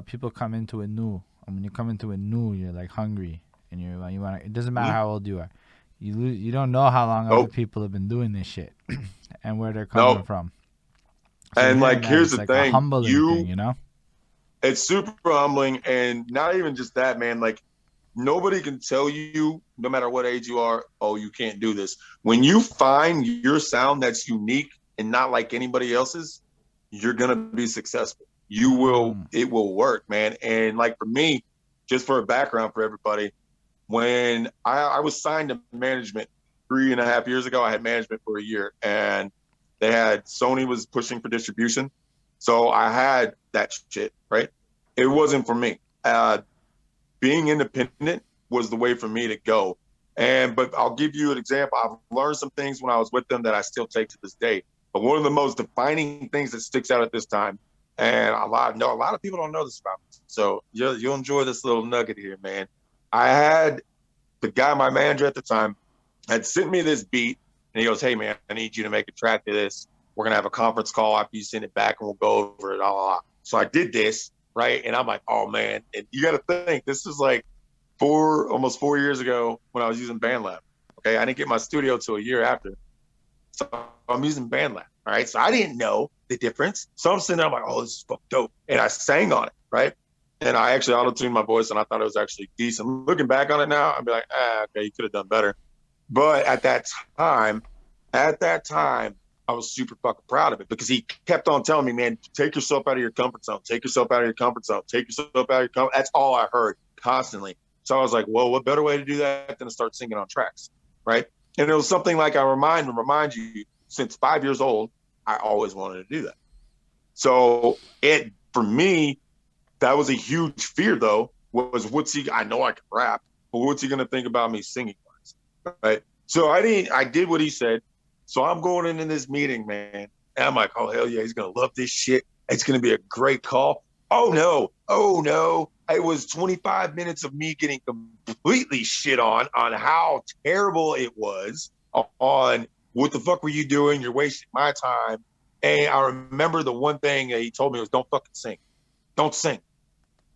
B: people come into it new, and when you come into it new, you're like hungry, and you want to. It doesn't matter
A: Mhm.
B: how old you are. You don't know how long other
A: Nope.
B: people have been doing this shit, and where they're coming
A: Nope.
B: from. So
A: And
B: hearing
A: like,
B: that,
A: here's
B: it's
A: the
B: like a
A: thing.
B: humbling thing, you know.
A: It's super humbling, and not even just that, man. Like, nobody can tell you, no matter what age you are, oh, you can't do this. When you find your sound that's unique and not like anybody else's, you're gonna be successful. You will,
B: Mm.
A: it will work, man. And like for me, just for a background for everybody, when I was signed to management 3.5 years ago, I had management for a year, and they had Sony was pushing for distribution, so I had that shit. Right, it wasn't for me. Being independent was the way for me to go. And but I'll give you an example. I've learned some things when I was with them that I still take to this day. But one of the most defining things that sticks out at this time, and a lot of people don't know this about me. So you'll enjoy this little nugget here, man. I had the guy, my manager at the time, had sent me this beat, and he goes, "Hey, man, I need you to make a track to this. We're gonna have a conference call after you send it back, and we'll go over it." All. So I did this, right, and I'm like, "Oh man!" And you got to think this is like almost 4 years ago when I was using BandLab. Okay, I didn't get my studio till a year after, so I'm using BandLab. All right, so I didn't know the difference. So I'm sitting there, I'm like, "Oh, this is fucking dope," and I sang on it, right? And I actually auto-tuned my voice, and I thought it was actually decent. Looking back on it now, I'd be like, okay, you could have done better. But time, at that time, I was super fucking proud of it because he kept on telling me, man, take yourself out of your comfort zone, take yourself out of your comfort zone, take yourself out of your comfort. That's all I heard constantly. So I was like, well, what better way to do that than to start singing on tracks, right? And it was something like I remind you, since 5 years old, I always wanted to do that. So it for me, that was a huge fear though, was what's he I know I can rap, but what's he gonna think about me singing? Right. So I did what he said. So I'm going into this meeting, man. And I'm like, oh hell yeah, he's gonna love this shit. It's gonna be a great call. Oh no. It was 25 minutes of me getting completely shit on how terrible it was, on what the fuck were you doing? You're wasting my time. And I remember the one thing that he told me was don't fucking sing. Don't sing.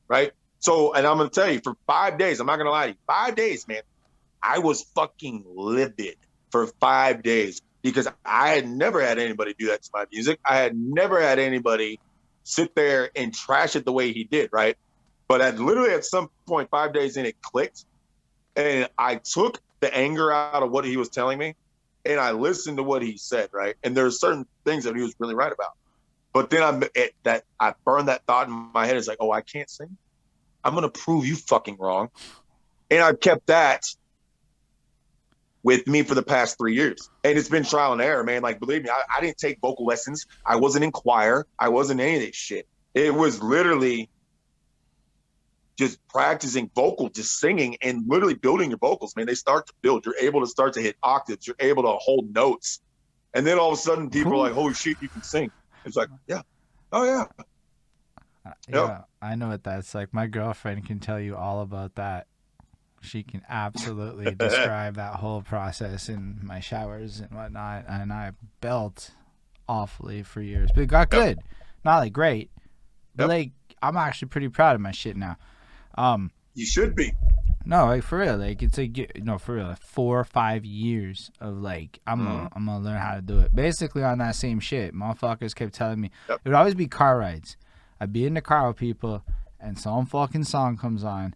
A: Right. So, and I'm gonna tell you, for 5 days, I'm not gonna lie to you, 5 days, man, I was fucking livid for 5 days because I had never had anybody do that to my music. I had never had anybody sit there and trash it the way he did, right? But literally at some point, 5 days in, it clicked. And I took the anger out of what he was telling me and I listened to what he said, right? And there's certain things that he was really right about. But then I burned that thought in my head. It's like, oh, I can't sing. I'm going to prove you fucking wrong. And I've kept that with me for the past 3 years. And it's been trial and error, man. Like, believe me, I didn't take vocal lessons. I wasn't in choir. I wasn't any of this shit. It was literally just practicing vocal, just singing and literally building your vocals, man. They start to build. You're able to start to hit octaves. You're able to hold notes. And then all of a sudden people are like, holy shit, you can sing. It's like, yeah. Oh, yeah. Yep.
B: Yeah, I know what that's like. My girlfriend can tell you all about that. She can absolutely describe that whole process in my showers and whatnot. And I belt awfully for years, but it got good. Not like great, but like I'm actually pretty proud of my shit now.
A: You should be.
B: No, like for real, like it's like for real, like 4 or 5 years of like I'm gonna learn how to do it. Basically on that same shit, motherfuckers kept telling me it would always be car rides. I'd be in the car with people, and some fucking song comes on,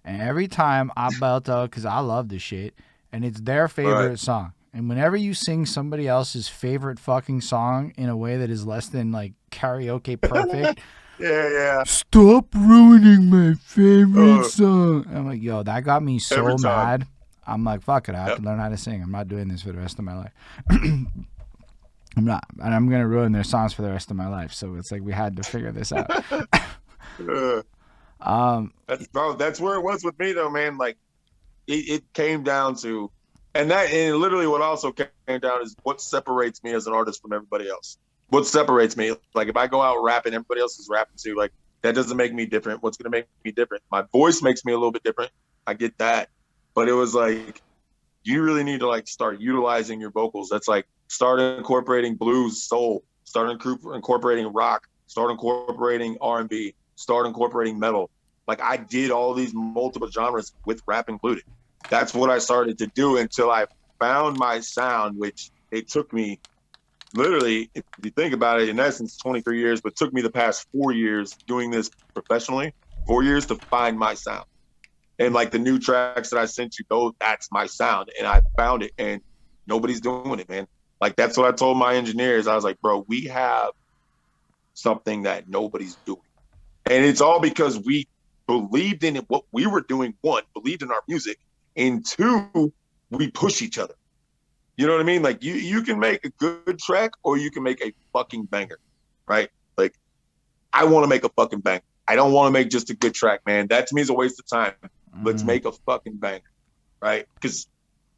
B: and every time I belt out because I love the shit, and it's their favorite song. And whenever you sing somebody else's favorite fucking song in a way that is less than like karaoke perfect.
A: Yeah.
B: Stop ruining my favorite song. I'm like, yo, that got me so mad. I'm like, fuck it, I have to learn how to sing. I'm not doing this for the rest of my life. I'm not, and I'm gonna ruin their songs for the rest of my life. So it's like we had to figure this out.
A: That's where it was with me though, man. Like it came down to, and literally what also came down is what separates me as an artist from everybody else. What separates me, like if I go out rapping, everybody else is rapping too. Like That doesn't make me different. What's going to make me different? My voice makes me a little bit different. I get that. But it was like, you really need to like start utilizing your vocals. That's like start incorporating blues, soul, start incorporating rock, start incorporating R&B, start incorporating metal. Like I did all these multiple genres with rap included. That's what I started to do until I found my sound, which it took me literally, if you think about it, in essence, 23 years, but took me the past 4 years doing this professionally, 4 years to find my sound. And like the new tracks that I sent you, though, that's my sound. And I found it and nobody's doing it, man. Like that's what I told my engineers. I was like, bro, we have something that nobody's doing. And it's all because we believed in it, what we were doing, one, believed in our music, and two, we push each other. You know what I mean? Like you can make a good track or you can make a fucking banger, right? Like I want to make a fucking banger. I don't want to make just a good track, man. That to me is a waste of time. Let's make a fucking banger, right? Because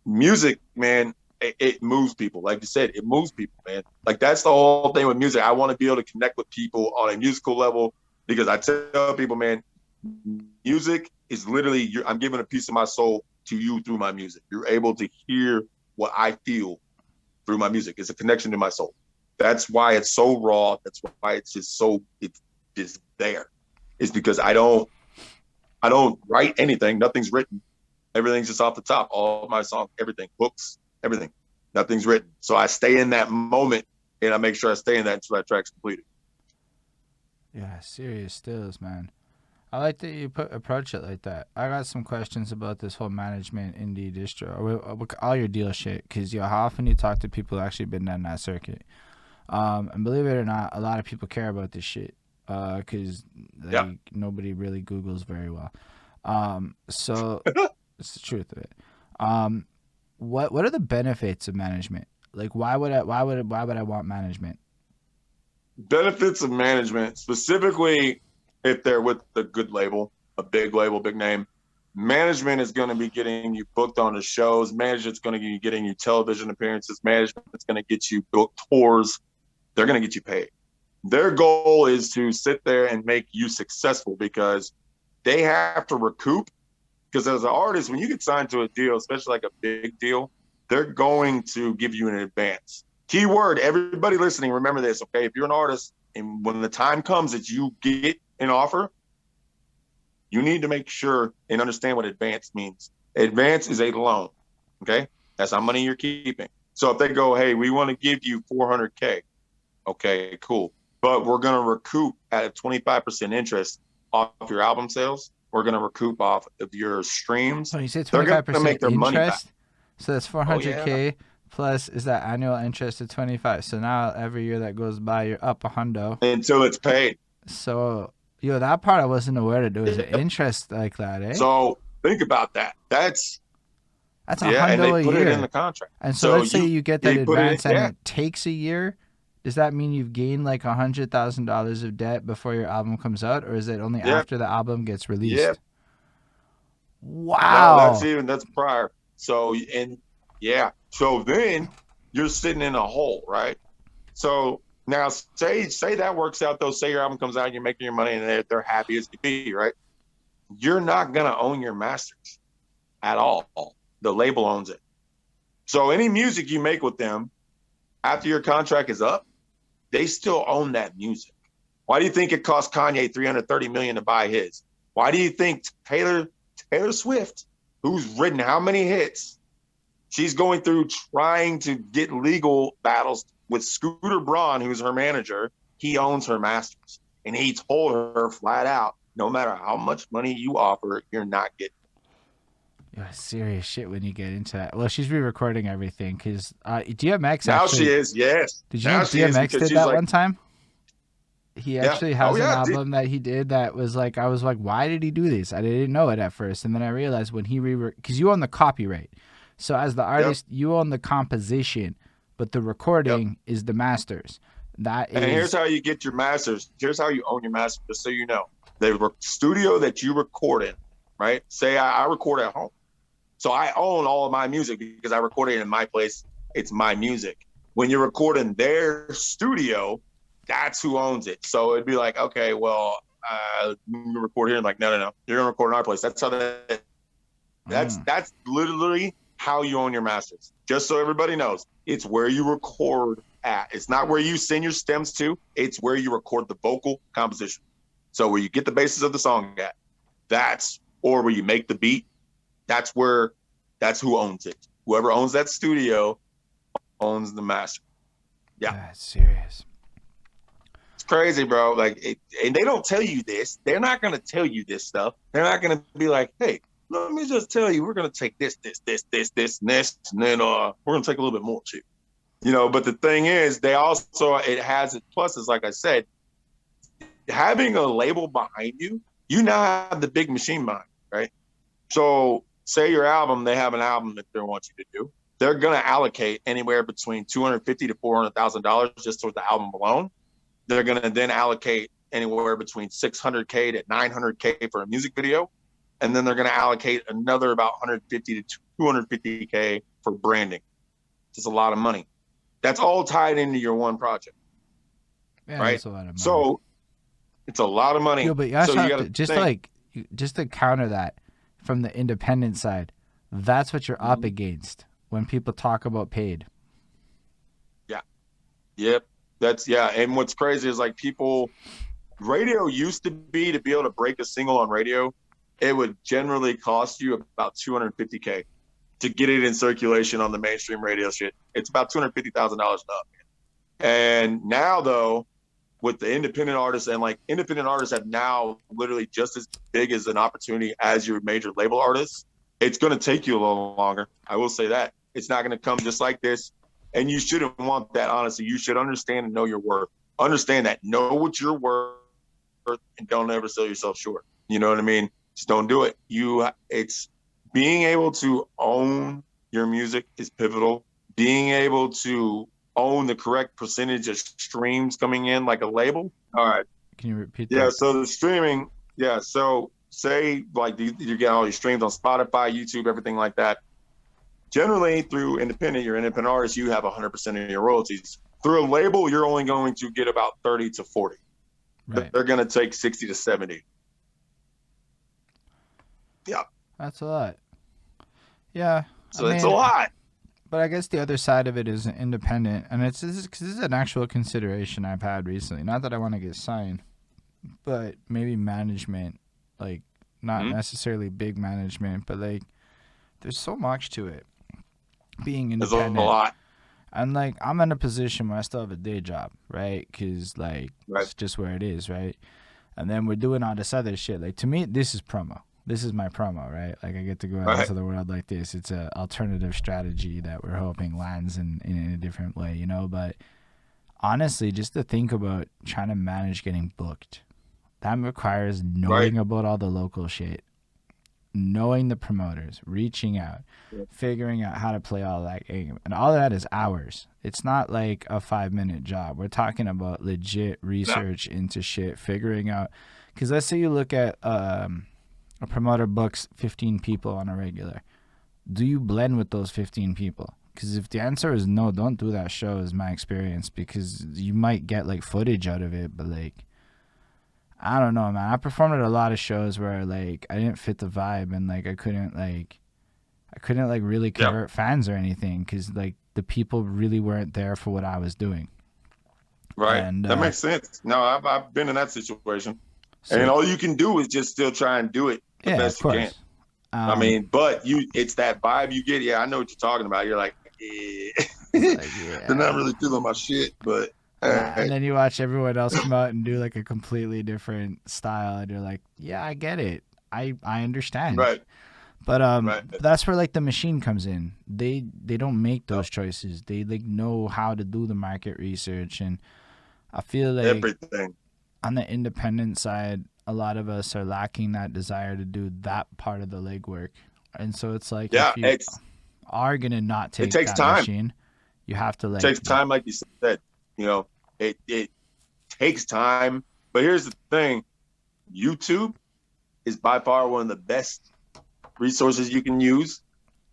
A: music, man, it moves people. Like you said, it moves people, man. Like that's the whole thing with music. I want to be able to connect with people on a musical level because I tell people, man, music is literally, I'm giving a piece of my soul to you through my music. You're able to hear what I feel through my music. It's a connection to my soul. That's why it's so raw. That's why it's just so, it's just there. It's because I don't write anything. Nothing's written. Everything's just off the top. All of my songs, everything, books, everything. Nothing's written. So I stay in that moment and I make sure I stay in that until that track's completed.
B: Yeah, serious stills, man. I like that you approach it like that. I got some questions about this whole management indie distro, all your deal shit, because how often you talk to people who actually been down that circuit. And believe it or not, a lot of people care about this shit because nobody really Googles very well. So it's the truth of it. What are the benefits of management? Like, why would I want management?
A: Benefits of management, specifically if they're with a good label, a big label, big name. Management is going to be getting you booked on the shows. Management's going to be getting you television appearances. Management's going to get you booked tours. They're going to get you paid. Their goal is to sit there and make you successful because they have to recoup. Because as an artist, when you get signed to a deal, especially like a big deal, they're going to give you an advance. Keyword, everybody listening, remember this, okay? If you're an artist and when the time comes that you get an offer, you need to make sure and understand what advance means. Advance is a loan, okay? That's how money you're keeping. So if they go, hey, we want to give you $400K, okay, cool. But we're going to recoup at a 25% interest off your album sales. We're going to recoup off of your streams.
B: So you say 25% make their interest? Money back. So that's $400K plus is that annual interest of 25. So now every year that goes by, you're up a hundo.
A: Until it's paid.
B: So, that part I wasn't aware to do. Is it interest like that, eh?
A: So think about that. That's
B: a hundo
A: and they
B: a
A: put
B: year.
A: It in the contract.
B: And so let's say you get that advance and it takes a year. Does that mean you've gained like $100,000 of debt before your album comes out, or is it only after the album gets released?
A: Yeah.
B: Wow.
A: No, that's prior. So so then you're sitting in a hole, right? So now say that works out though. Say your album comes out, you're making your money, and they're happy as can be, right? You're not gonna own your masters at all. The label owns it. So any music you make with them after your contract is up, they still own that music. Why do you think it cost Kanye $330 million to buy his? Why do you think Taylor Swift, who's written how many hits, she's going through trying to get legal battles with Scooter Braun, who's her manager? He owns her masters. And he told her flat out, no matter how much money you offer, you're not getting it.
B: You're serious shit when you get into that. Well, she's re-recording everything because DMX
A: now
B: actually...
A: she is, yes.
B: Did you know DMX did that one time? He actually has an album that he did that was like, I was like, why did he do this? I didn't know it at first. And then I realized when he because you own the copyright. So as the artist, you own the composition, but the recording is the masters. And
A: here's how you get your masters. Here's how you own your masters, just so you know. The studio that you record in, right? Say I record at home. So I own all of my music because I record it in my place. It's my music. When you record in their studio, that's who owns it. So it'd be like, okay, well, record here. And like, no, you're gonna record in our place. That's how that's literally how you own your masters. Just so everybody knows, it's where you record at. It's not where you send your stems to. It's where you record the vocal composition. So where you get the basis of the song at, or where you make the beat, that's who owns it. Whoever owns that studio owns the master. Yeah.
B: That's serious.
A: It's crazy, bro. Like, and they don't tell you this. They're not going to tell you this stuff. They're not going to be like, hey, let me just tell you, we're going to take this, and then we're going to take a little bit more too. But the thing is, it has its pluses, like I said. Having a label behind you, you now have the big machine behind you, right? So say your album, they have an album that they want you to do. They're going to allocate anywhere between $250,000 to $400,000 just towards the album alone. They're going to then allocate anywhere between $600K to $900K for a music video. And then they're going to allocate another about $150,000 to $250K for branding. It's a lot of money. That's all tied into your one project.
B: Yeah,
A: right?
B: That's a lot of money.
A: So it's a lot of money.
B: Yo, but you just to counter that from the independent side, that's what you're up against when people talk about paid.
A: Yeah. Yep. And what's crazy is like radio used to be able to break a single on radio, it would generally cost you about $250K to get it in circulation on the mainstream radio shit. It's about $250,000 up. And now though, with the independent artists, and like independent artists have now literally just as big as an opportunity as your major label artists, it's going to take you a little longer. I will say that. It's not going to come just like this. And you shouldn't want that, honestly. You should understand and know your worth. Understand that. Know what you're worth and don't ever sell yourself short. You know what I mean? Just don't do it. It's being able to own your music is pivotal. Being able to own the correct percentage of streams coming in like a label. All right.
B: Can you repeat that?
A: Yeah, so the streaming, so say like you get all your streams on Spotify, YouTube, everything like that. Generally through your independent artist, you have 100% of your royalties. Through a label, you're only going to get about 30 to 40. Right. They're going to take 60 to 70. Yeah.
B: That's a lot. Yeah.
A: So it's a lot.
B: But I guess the other side of it is independent, and this is an actual consideration I've had recently. Not that I want to get signed, but maybe management, like not necessarily big management, but like there's so much to it. Being independent.
A: There's a lot.
B: And like I'm in a position where I still have a day job, right? Because like it's just where it is, right? And then we're doing all this other shit. Like to me, this is promo. This is my promo, right? Like I get to go out into the world like this. It's an alternative strategy that we're hoping lands in a different way, But honestly, just to think about trying to manage getting booked, that requires knowing about all the local shit, knowing the promoters, reaching out, figuring out how to play all that game. And all that is hours. It's not like a 5-minute job. We're talking about legit research into shit, figuring out. Because let's say you look at a promoter books 15 people on a regular. Do you blend with those 15 people? Because if the answer is no, don't do that show is my experience, because you might get like footage out of it, but like I don't know, man. I performed at a lot of shows where like I didn't fit the vibe, and like I couldn't really convert fans or anything, because like the people really weren't there for what I was doing.
A: Right. And that makes sense. No, I've been in that situation. So, and all you can do is just still try and do it the best you can. I mean, but it's that vibe you get. Yeah, I know what you're talking about. You're like, they're not really feeling my shit, but.
B: And then you watch everyone else come out and do like a completely different style, and you're like, yeah, I get it. I understand.
A: Right.
B: But that's where like the machine comes in. They don't make those choices. They like know how to do the market research, and I feel like
A: everything.
B: On the independent side, a lot of us are lacking that desire to do that part of the legwork. And so it's like, if you are going to not take that machine, you have to like...
A: It takes time, like you said. It takes time. But here's the thing. YouTube is by far one of the best resources you can use.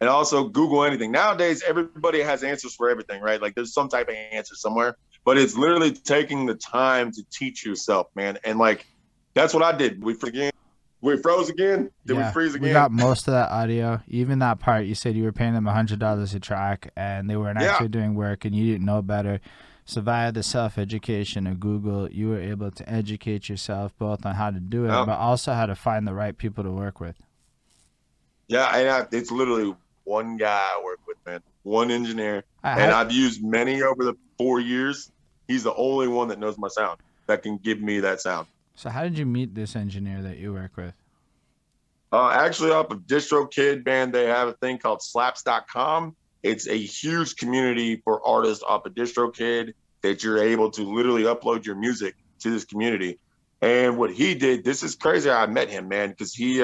A: And also Google anything. Nowadays, everybody has answers for everything, right? Like there's some type of answer somewhere. But it's literally taking the time to teach yourself, man. And like That's what I did. We freeze again. We froze again. Did we
B: Yeah,
A: freeze
B: we
A: again?
B: got most of that audio. Even that part, you said you were paying them $100 a track, and they weren't
A: Yeah.
B: actually doing work, and you didn't know better. So via the self-education of Google, you were able to educate yourself both on how to do it,
A: Yeah.
B: but also how to find the right people to work with.
A: Yeah. And it's literally one guy I work with, man. One engineer. And
B: How,
A: I've used many over the 4 years. He's the only one that knows my sound that can give me that sound.
B: so how did you meet this engineer that you work with?
A: Actually, off of DistroKid, man, they have a thing called slaps.com. It's a huge community for artists off of DistroKid that you're able to literally upload your music to this community. And what he did, this is crazy. I met him, man, because he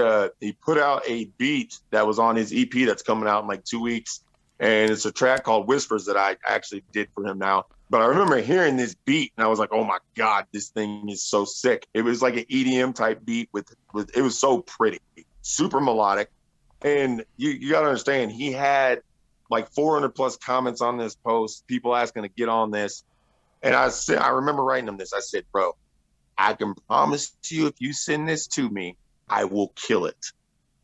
A: put out a beat that was on his EP that's coming out in like 2 weeks, and it's a track called Whispers that I actually did for him now. But I remember hearing this beat, and I was like, "Oh my god, this thing is so sick!" It was like an EDM type beat with it was so pretty, super melodic, and you got to understand, he had like 400 plus comments on this post, people asking to get on this, and I remember writing him this. I said, "Bro, I can promise you, if you send this to me, I will kill it."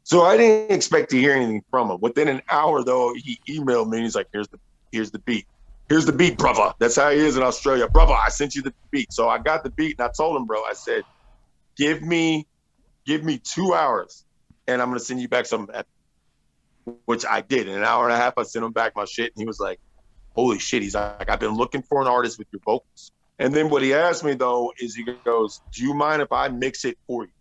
A: So I didn't expect to hear anything from him. Within an hour, though, he emailed me. He's like, here's the beat. Here's the beat, brother. That's how he is in Australia. Brother, I sent you the beat." So I got the beat, and I told him, bro, I said, give me 2 hours, and I'm going to send you back something, which I did. In an hour and a half, I sent him back my shit, and he was like, holy shit. He's like, "I've been looking for an artist with your vocals." And then what he asked me, though, is he goes, "Do you mind if I mix it for you?"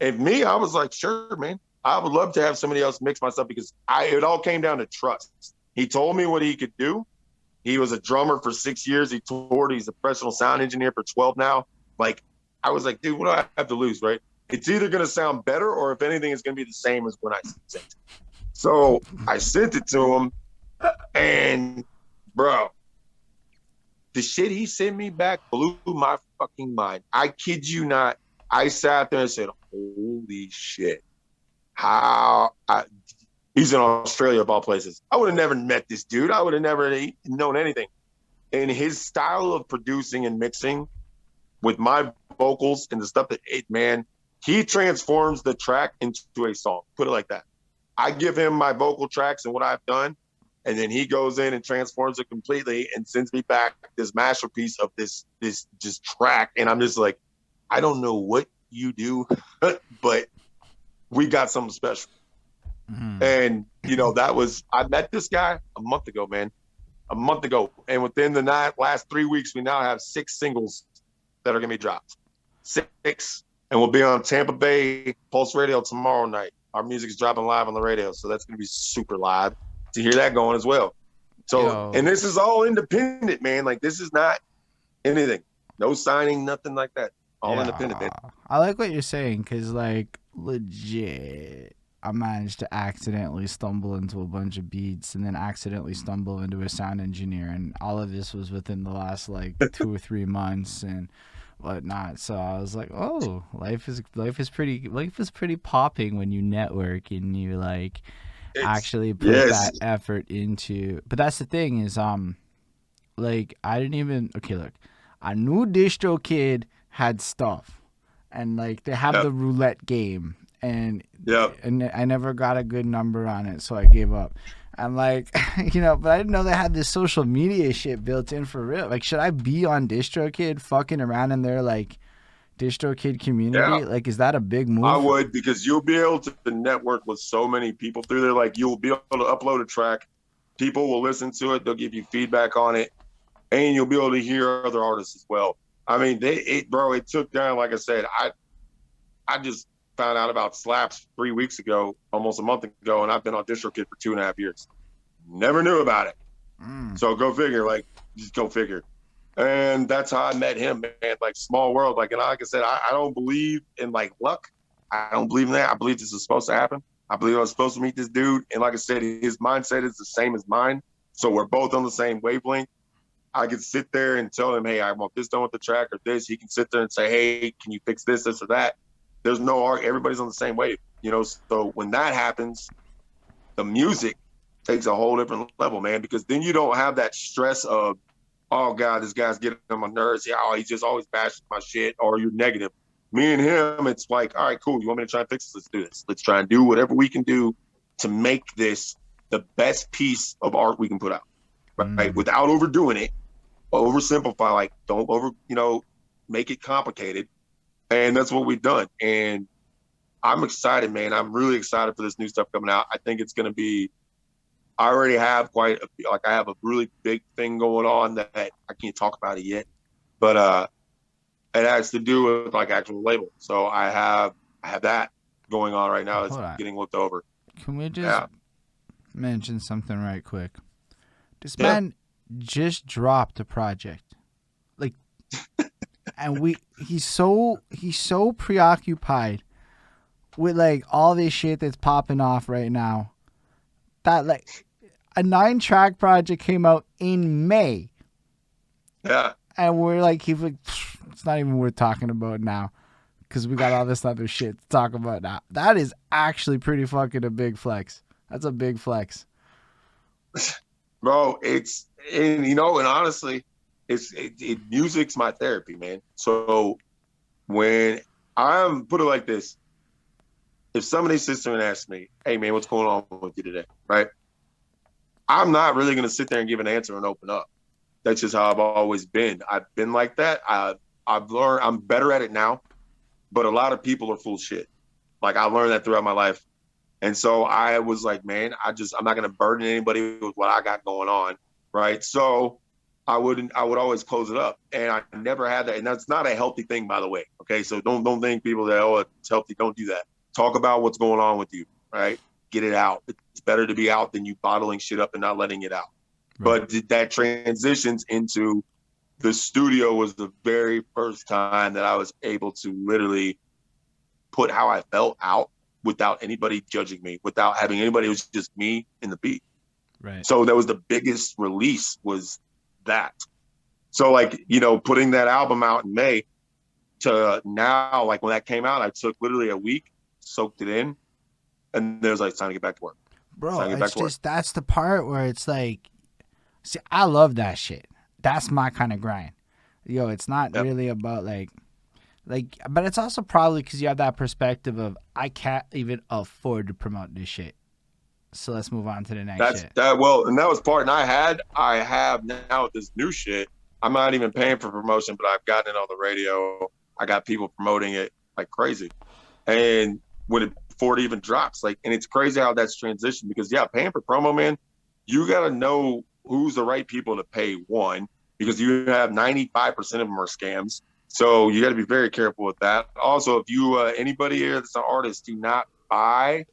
A: And me, I was like, "Sure, man. I would love to have somebody else mix my stuff," because it all came down to trust. He told me what he could do. He was a drummer for 6 years. He toured. He's a professional sound engineer for 12 now. Like, I was like, dude, what do I have to lose, right? It's either going to sound better, or if anything, it's going to be the same as when I sent it. So I sent it to him, and bro, the shit he sent me back blew my fucking mind. I kid you not. I sat there and said, holy shit. He's in Australia of all places. I would have never met this dude. I would have never known anything. And his style of producing and mixing with my vocals and the stuff man, he transforms the track into a song. Put it like that. I give him my vocal tracks and what I've done, and then he goes in and transforms it completely and sends me back this masterpiece of this just track. And I'm just like, I don't know what you do, but we got something special.
B: Mm-hmm.
A: And I met this guy a month ago, man. A month ago. And within the last 3 weeks, we now have 6 singles that are gonna be dropped. 6. And we'll be on Tampa Bay Pulse Radio tomorrow night. Our music's dropping live on the radio, so that's gonna be super live to hear that going as well. So, and this is all independent, man. Like, this is not anything. No signing, nothing like that. All independent, man.
B: I like what you're saying, because, like, legit, I managed to accidentally stumble into a bunch of beats and then accidentally stumble into a sound engineer, and all of this was within the last, like, 2 or 3 months and whatnot. So I was like, oh, life is pretty popping when you network and you, like, actually put that effort into. But that's the thing is, like, I didn't even, okay, look, I knew DistroKid had stuff, and, like, they have the roulette game, and I never got a good number on it, so I gave up. I'm like, but I didn't know they had this social media shit built in for real. Like, should I be on DistroKid fucking around in their, like, DistroKid community?
A: Yeah.
B: Like, is that a big move?
A: I would, because you'll be able to network with so many people through there. Like, you'll be able to upload a track. People will listen to it. They'll give you feedback on it. And you'll be able to hear other artists as well. I mean, it took down, like I said, I just found out about Slaps 3 weeks ago, almost a month ago, and I've been on DistroKid for 2.5 years. Never knew about it. So go figure, like, just go figure. And that's how I met him, man. Like, small world. Like, and like I said, I don't believe in, like, luck. I don't believe in that. I believe this is supposed to happen. I believe I was supposed to meet this dude. And like I said, his mindset is the same as mine. So we're both on the same wavelength. I could sit there and tell him, hey, I want this done with the track or this. He can sit there and say, hey, can you fix this, or that? There's no art. Everybody's on the same wave, So when that happens, the music takes a whole different level, man, because then you don't have that stress of, oh, God, this guy's getting on my nerves. Yeah, oh, he's just always bashing my shit, or you're negative. me and him, it's like, all right, cool. You want me to try and fix this? Let's do this. Let's try and do whatever we can do to make this the best piece of art we can put out, right?
B: Mm.
A: Without overdoing it, oversimplify, like don't over, make it complicated. And that's what we've done. And I'm excited, man. I'm really excited for this new stuff coming out. I think it's going to be, I already have I have a really big thing going on that I can't talk about it yet, but it has to do with like actual label. So I have that going on right now. It's
B: Hold on.
A: getting looked over.
B: Can we just
A: Yeah.
B: mention something right quick? This
A: Yeah.
B: man just dropped a project. Like, and he's so preoccupied with like all this shit that's popping off right now that like a 9-track project came out in May,
A: Yeah.
B: and we're like, he's like, it's not even worth talking about now because we got all this other shit to talk about now. That is actually pretty fucking a big flex. That's a big flex.
A: Bro, and honestly, music's my therapy, man. So when I'm put it like this, if somebody sits there and asks me, hey man, what's going on with you today? Right? I'm not really gonna sit there and give an answer and open up. That's just how I've always been. I've been like that. I've learned I'm better at it now, but a lot of people are full of shit. Like I learned that throughout my life. And so I was like, man, I'm not gonna burden anybody with what I got going on. Right. So I would always close it up. And I never had that. And that's not a healthy thing, by the way. Okay. So don't think people that, oh, it's healthy. Don't do that. Talk about what's going on with you. Right. Get it out. It's better to be out than you bottling shit up and not letting it out.
B: Right.
A: But that transitions into the studio was the very first time that I was able to literally put how I felt out without anybody judging me, without having anybody. It was just me and the beat.
B: Right.
A: So that was the biggest release, was that. So like, putting that album out in May to now, like when that came out, I took literally a week, soaked it in, and there's like, it's time to get back to work.
B: Bro, it's just, that's the part where it's like, see, I love that shit. That's my kind of grind. Yo, it's not really about like, but it's also probably because you have that perspective of, I can't even afford to promote this shit. So let's move on to the next shit.
A: And that was part. And I have now with this new shit, I'm not even paying for promotion, but I've gotten it on the radio. I got people promoting it like crazy. And before it even drops, like, and it's crazy how that's transitioned because paying for promo, man, you got to know who's the right people to pay, one, because you have 95% of them are scams. So you got to be very careful with that. Also, if you, anybody here that's an artist, do not buy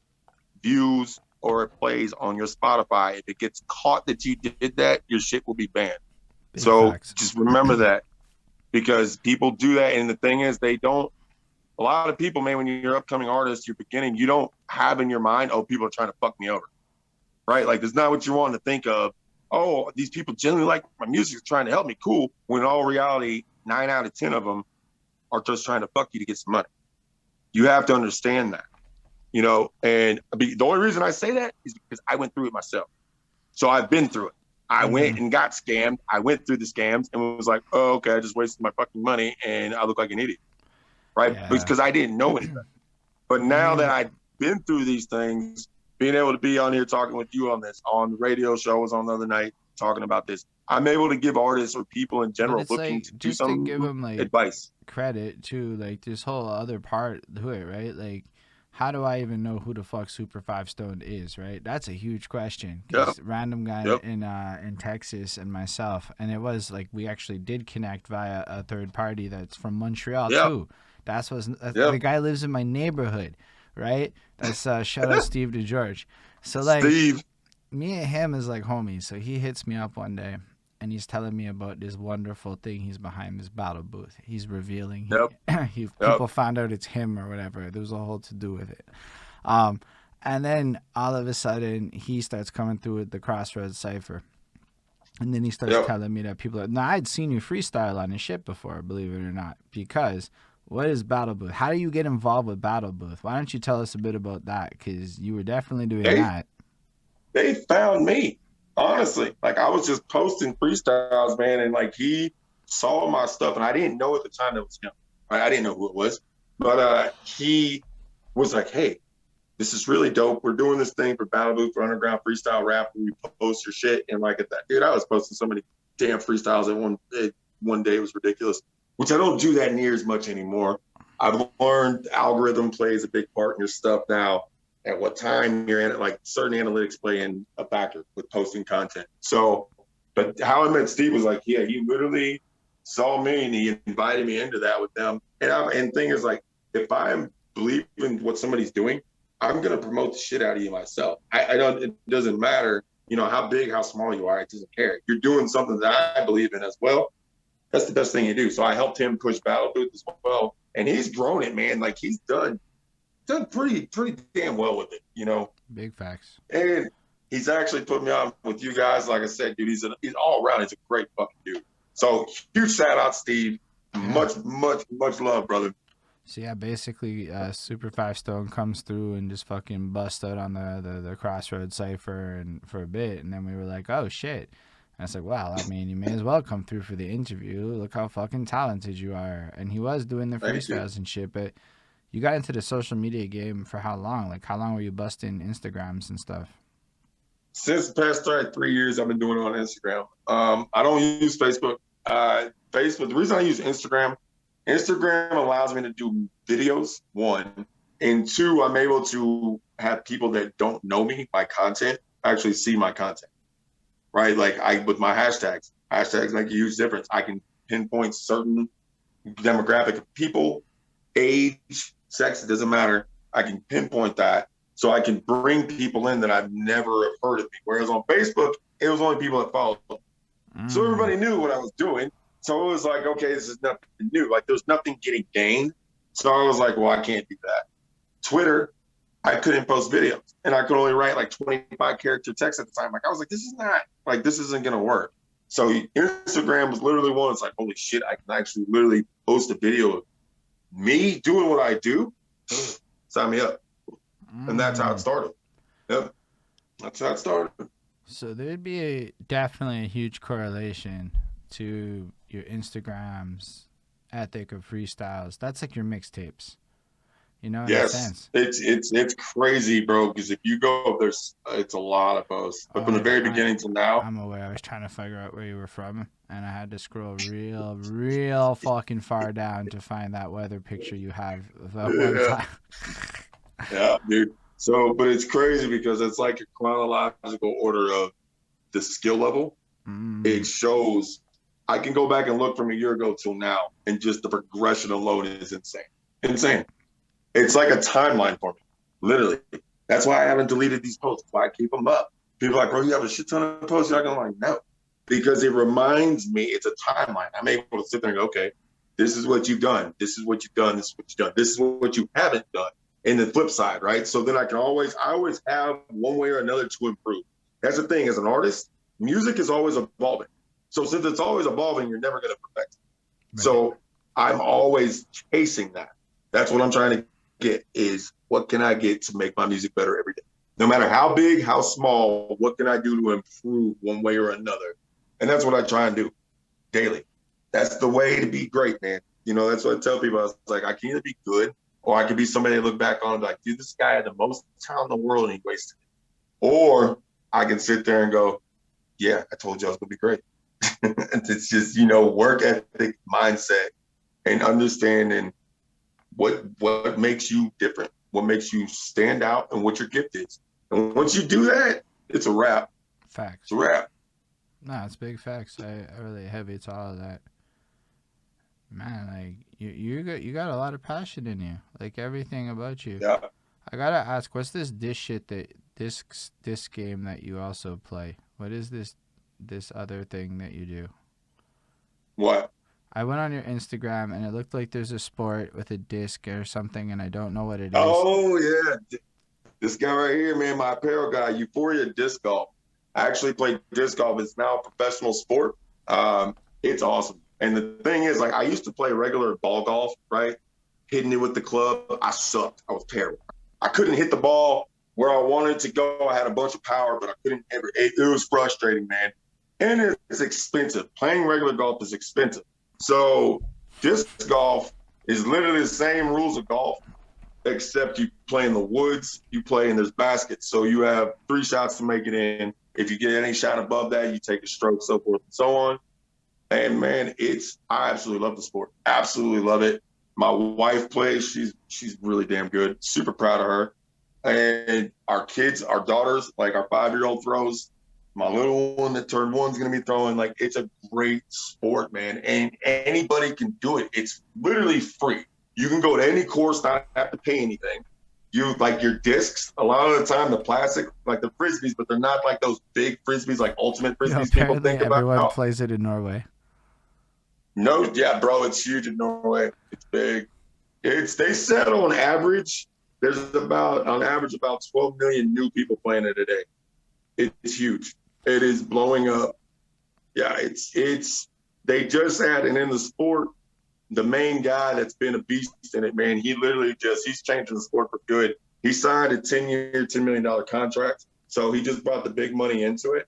A: views or it plays on your Spotify. If it gets caught that you did that, your shit will be banned.
B: Big
A: so
B: facts.
A: Just remember that, because people do that. And the thing is, a lot of people, man, when you're an upcoming artist, you're beginning, you don't have in your mind, oh, people are trying to fuck me over, right? Like, that's not what you want to think of. Oh, these people genuinely like my music, trying to help me, cool. When in all reality, 9 out of 10 of them are just trying to fuck you to get some money. You have to understand that, and the only reason I say that is because I went through it myself. So I've been through it. I went and got scammed. I went through the scams and was like, oh, okay, I just wasted my fucking money and I look like an idiot. Right?
B: Yeah.
A: Because I didn't know anything. But now that I've been through these things, being able to be on here talking with you on this, on the radio show, was on the other night talking about this, I'm able to give artists or people in general looking to do some
B: give them like
A: advice.
B: Credit to like this whole other part to it, right? Like, how do I even know who the fuck Super5Stoned is, right? That's a huge question. Because random guy in Texas and myself, and it was like we actually did connect via a third party that's from Montreal too. The guy lives in my neighborhood, right? That's shout out Steve DeGeorge. So like me and him is like homies. So he hits me up one day and he's telling me about this wonderful thing he's behind this battle booth. He's revealing people found out it's him or whatever. There was a whole to do with it. And then all of a sudden he starts coming through with the Crossroads Cypher. And then he starts telling me that people are, now I'd seen you freestyle on his shit before, believe it or not, because what is Battle Booth? How do you get involved with Battle Booth? Why don't you tell us a bit about that? Because you were definitely doing that.
A: They found me, honestly. Like, I was just posting freestyles, man, and like he saw my stuff, and I didn't know at the time that was him. Right? I didn't know who it was. But he was like, "Hey, this is really dope. We're doing this thing for Battle Booth for Underground Freestyle Rap. Where we post your shit." And like at that, dude, I was posting so many damn freestyles at one day. It was ridiculous. Which I don't do that near as much anymore. I've learned algorithm plays a big part in your stuff now. At what time you're in it, like certain analytics play in a factor with posting content. So, but how I met Steve was like, yeah, he literally saw me and he invited me into that with them. And thing is like, if I believe in what somebody's doing, I'm gonna promote the shit out of you myself. I don't. It doesn't matter, how big, how small you are. It doesn't care. You're doing something that I believe in as well. That's the best thing you do. So I helped him push Battle Booth as well, and he's grown it, man. Like he's done pretty damn well with it.
B: Big facts.
A: And he's actually put me on with you guys. Like I said, dude, he's all around. He's a great fucking dude. So huge shout out, Steve.
B: Yeah.
A: Much love, brother.
B: So yeah, basically, Super5Stoned comes through and just fucking bust out on the Crossroads cipher and for a bit, and then we were like, oh shit. And I was like, well, I mean, you may as well come through for the interview. Look how fucking talented you are. And he was doing the freestyles and shit, but you got into the social media game for how long? Like, how long were you busting Instagrams and stuff?
A: Since the past 3 years, I've been doing it on Instagram. I don't use Facebook. Facebook. The reason I use Instagram allows me to do videos, one, and two, I'm able to have people that don't know me, my content, actually see my content, right? Like with my hashtags make a huge difference. I can pinpoint certain demographic of people, age, sex, it doesn't matter. I can pinpoint that so I can bring people in that I've never heard of me. Whereas on Facebook, it was only people that followed me. So everybody knew what I was doing. So it was like, okay, this is nothing new. Like there's nothing getting gained. So I was like, well, I can't do that. Twitter, I couldn't post videos and I could only write like 25 character text at the time. Like I was like, this isn't going to work. So Instagram was literally one. It's like, holy shit, I can actually literally post a video of me doing what I do. Sign me up. And that's how it started. Yep. That's how it started.
B: So there'd be definitely a huge correlation to your Instagram's ethic of freestyles. That's like your mixtapes, in a sense.
A: It's crazy, bro. Because if you go, it's a lot of posts. But from the very beginning till now,
B: I'm aware. I was trying to figure out where you were from, and I had to scroll real fucking far down to find that weather picture you have of that one time.
A: Yeah, dude. So, but it's crazy because it's like a chronological order of the skill level. It shows. I can go back and look from a year ago till now, and just the progression alone is insane. Insane. It's like a timeline for me, literally. That's why I haven't deleted these posts. That's why I keep them up. People are like, bro, you have a shit ton of posts. You're not gonna like, no, because it reminds me. It's a timeline. I'm able to sit there and go, okay, this is what you've done. This is what you've done. This is what you've done. This is what you haven't done. And the flip side, right? So then I always have one way or another to improve. That's the thing. As an artist, music is always evolving. So since it's always evolving, you're never going to perfect it. Right. So I'm always chasing that. That's what I'm trying to get is what can I get to make my music better every day? No matter how big, how small, what can I do to improve one way or another? And that's what I try and do daily. That's the way to be great, man. That's what I tell people. I was like, I can either be good or I could be somebody that look back on and be like, dude, this guy had the most talent in the world and he wasted it. Or I can sit there and go, yeah, I told you I was going to be great. It's just, work ethic, mindset, and understanding what makes you different, what makes you stand out, and what your gift is. And once you do that, it's a wrap.
B: Facts.
A: It's a wrap.
B: No, it's big facts. I really heavy to all of that. Man, like you got a lot of passion in you. Like everything about you.
A: Yeah.
B: I gotta ask, what's this shit that this game that you also play? What is this other thing that you do?
A: What?
B: I went on your Instagram and it looked like there's a sport with a disc or something, and I don't know what it is.
A: Oh yeah, this guy right here, man, my apparel guy, Euphoria Disc Golf. I actually play disc golf. It's now a professional sport. It's awesome. And the thing is, like, I used to play regular ball golf, right? Hitting it with the club. I sucked. I was terrible. I couldn't hit the ball where I wanted to go. I had a bunch of power, but I couldn't ever. It was frustrating, man. And it's expensive. Playing regular golf is expensive. So disc golf It's literally the same rules of golf, except you play in the woods, you play and there's baskets. So you have 3 shots to make it in. If you get any shot above that, you take a stroke, so forth and so on. And man, I absolutely love the sport. Absolutely love it. My wife plays. She's really damn good. Super proud of her. And our kids, our daughters, like our 5-year-old throws. My little one that turned 1's gonna be throwing. Like, it's a great sport, man. And anybody can do it. It's literally free. You can go to any course, not have to pay anything. You like your discs, a lot of the time the plastic, like the frisbees, but they're not like those big frisbees, like ultimate frisbees people
B: Apparently
A: think about.
B: everyone plays it in Norway.
A: No, yeah, bro, it's huge in Norway. It's big. They said on average, there's on average about 12 million new people playing it a day. It's huge. It is blowing up. Yeah, they just added in the sport, the main guy that's been a beast in it, man. He's changing the sport for good. He signed a 10-year, $10 million contract. So he just brought the big money into it.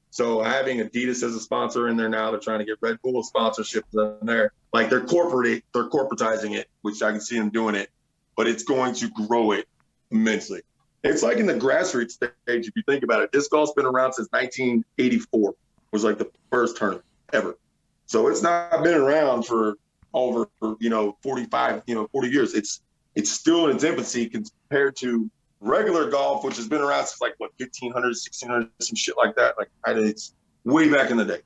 A: So having Adidas as a sponsor in there now, they're trying to get Red Bull sponsorship in there. Like they're corporatizing it, which I can see them doing it, but it's going to grow it immensely. It's like in the grassroots stage, if you think about it. Disc golf's been around since 1984, was like the first tournament ever. So it's not been around for over 40 years. It's still in its infancy compared to regular golf, which has been around since like 1500, 1600, some shit like that. Like it's way back in the day.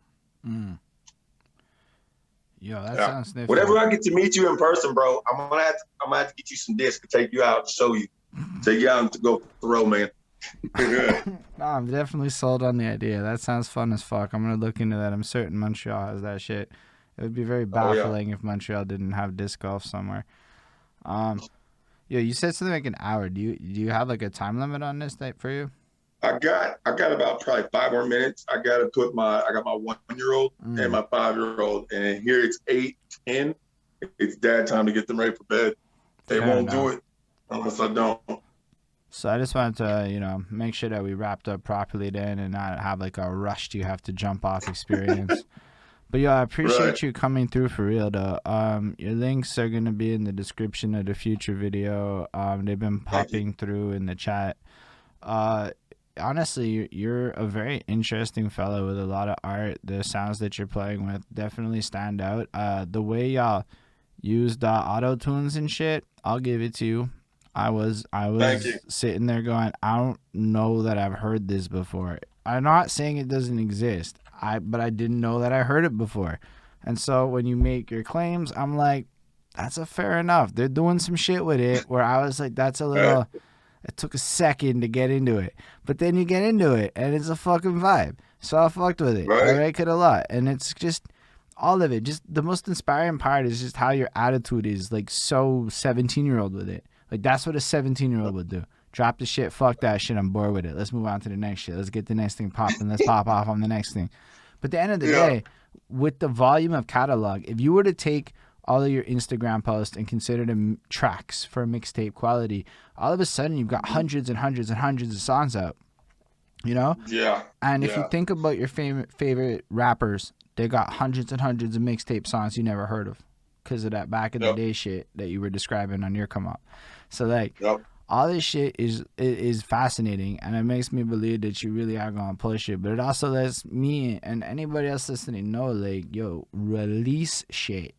B: Yo, that sounds nifty.
A: Whenever I get to meet you in person, bro, I'm gonna have to get you some discs to take you out and show you. Take you out and to go throw, man.
B: No, I'm definitely sold on the idea. That sounds fun as fuck. I'm gonna look into that. I'm certain Montreal has that shit. It would be very baffling if Montreal didn't have disc golf somewhere. Yeah, you said something like an hour. Do you have like a time limit on this for you?
A: I got about probably 5 more minutes. I got my 1-year-old and my 5-year-old, and here it's 8:10. It's dad time to get them ready for bed. They won't do it unless I don't.
B: So I just wanted to, make sure that we wrapped up properly then and not have like a rushed you have to jump off experience. But I appreciate you coming through for real though. Your links are gonna be in the description of the future video. They've been popping through in the chat. Honestly, you're a very interesting fellow with a lot of art. The sounds that you're playing with definitely stand out. The way y'all use the auto tunes and shit, I'll give it to you. I was sitting there going, I don't know that I've heard this before. I'm not saying it doesn't exist. But I didn't know that I heard it before. And so when you make your claims, I'm like, that's a fair enough. They're doing some shit with it where I was like, that's a little, it took a second to get into it. But then you get into it and it's a fucking vibe. So I fucked with it. I like it a lot. And it's just all of it. Just the most inspiring part is just how your attitude is like so 17-year-old with it. Like that's what a 17-year-old would do. Drop the shit, fuck that shit, I'm bored with it. Let's move on to the next shit. Let's get the next thing popping. Let's pop off on the next thing. But at the end of the day, with the volume of catalog, if you were to take all of your Instagram posts and consider them tracks for mixtape quality, all of a sudden you've got hundreds and hundreds and hundreds of songs out.
A: Yeah.
B: And if you think about your favorite rappers, they got hundreds and hundreds of mixtape songs you never heard of because of that back in the day shit that you were describing on your come up. So like all this shit is fascinating, and it makes me believe that you really are gonna push it. But it also lets me and anybody else listening know, like, yo, release shit.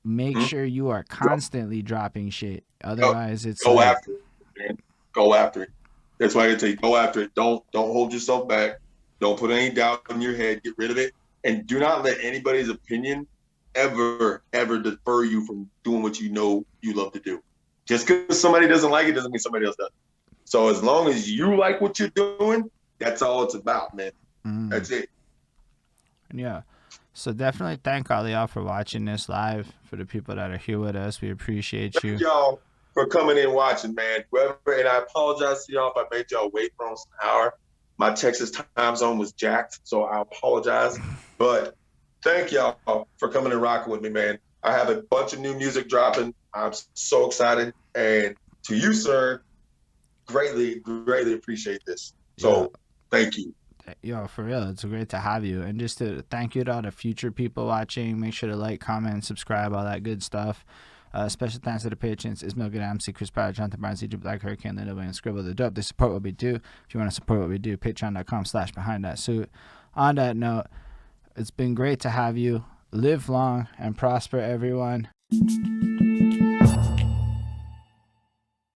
B: Make sure you are constantly dropping shit. Otherwise, it's
A: go after it, man. Go after it. That's why I say go after it. Don't hold yourself back. Don't put any doubt in your head. Get rid of it, and do not let anybody's opinion ever defer you from doing what you know you love to do. Just because somebody doesn't like it doesn't mean somebody else does. So as long as you like what you're doing, that's all it's about, man. That's it.
B: Yeah. So definitely thank all y'all for watching this live. For the people that are here with us, we appreciate you.
A: Thank y'all for coming in and watching, man. And I apologize to y'all if I made y'all wait for almost an hour. My Texas time zone was jacked, so I apologize. But thank y'all for coming and rocking with me, man. I have a bunch of new music dropping. I'm so excited. And to you, sir, greatly appreciate this. So thank you.
B: Yo, for real, it's great to have you. And just to thank you to all the future people watching. Make sure to like, comment, subscribe, all that good stuff. Special thanks to the patrons: Ismail Good, MC, Chris Pryor, Jonathan Barnes, Egypt Black, Hurricane, Linda and Scribble the Dope. They support what we do. If you want to support what we do, patreon.com/BehindThatSuit. On that note, it's been great to have you. Live long and prosper, everyone.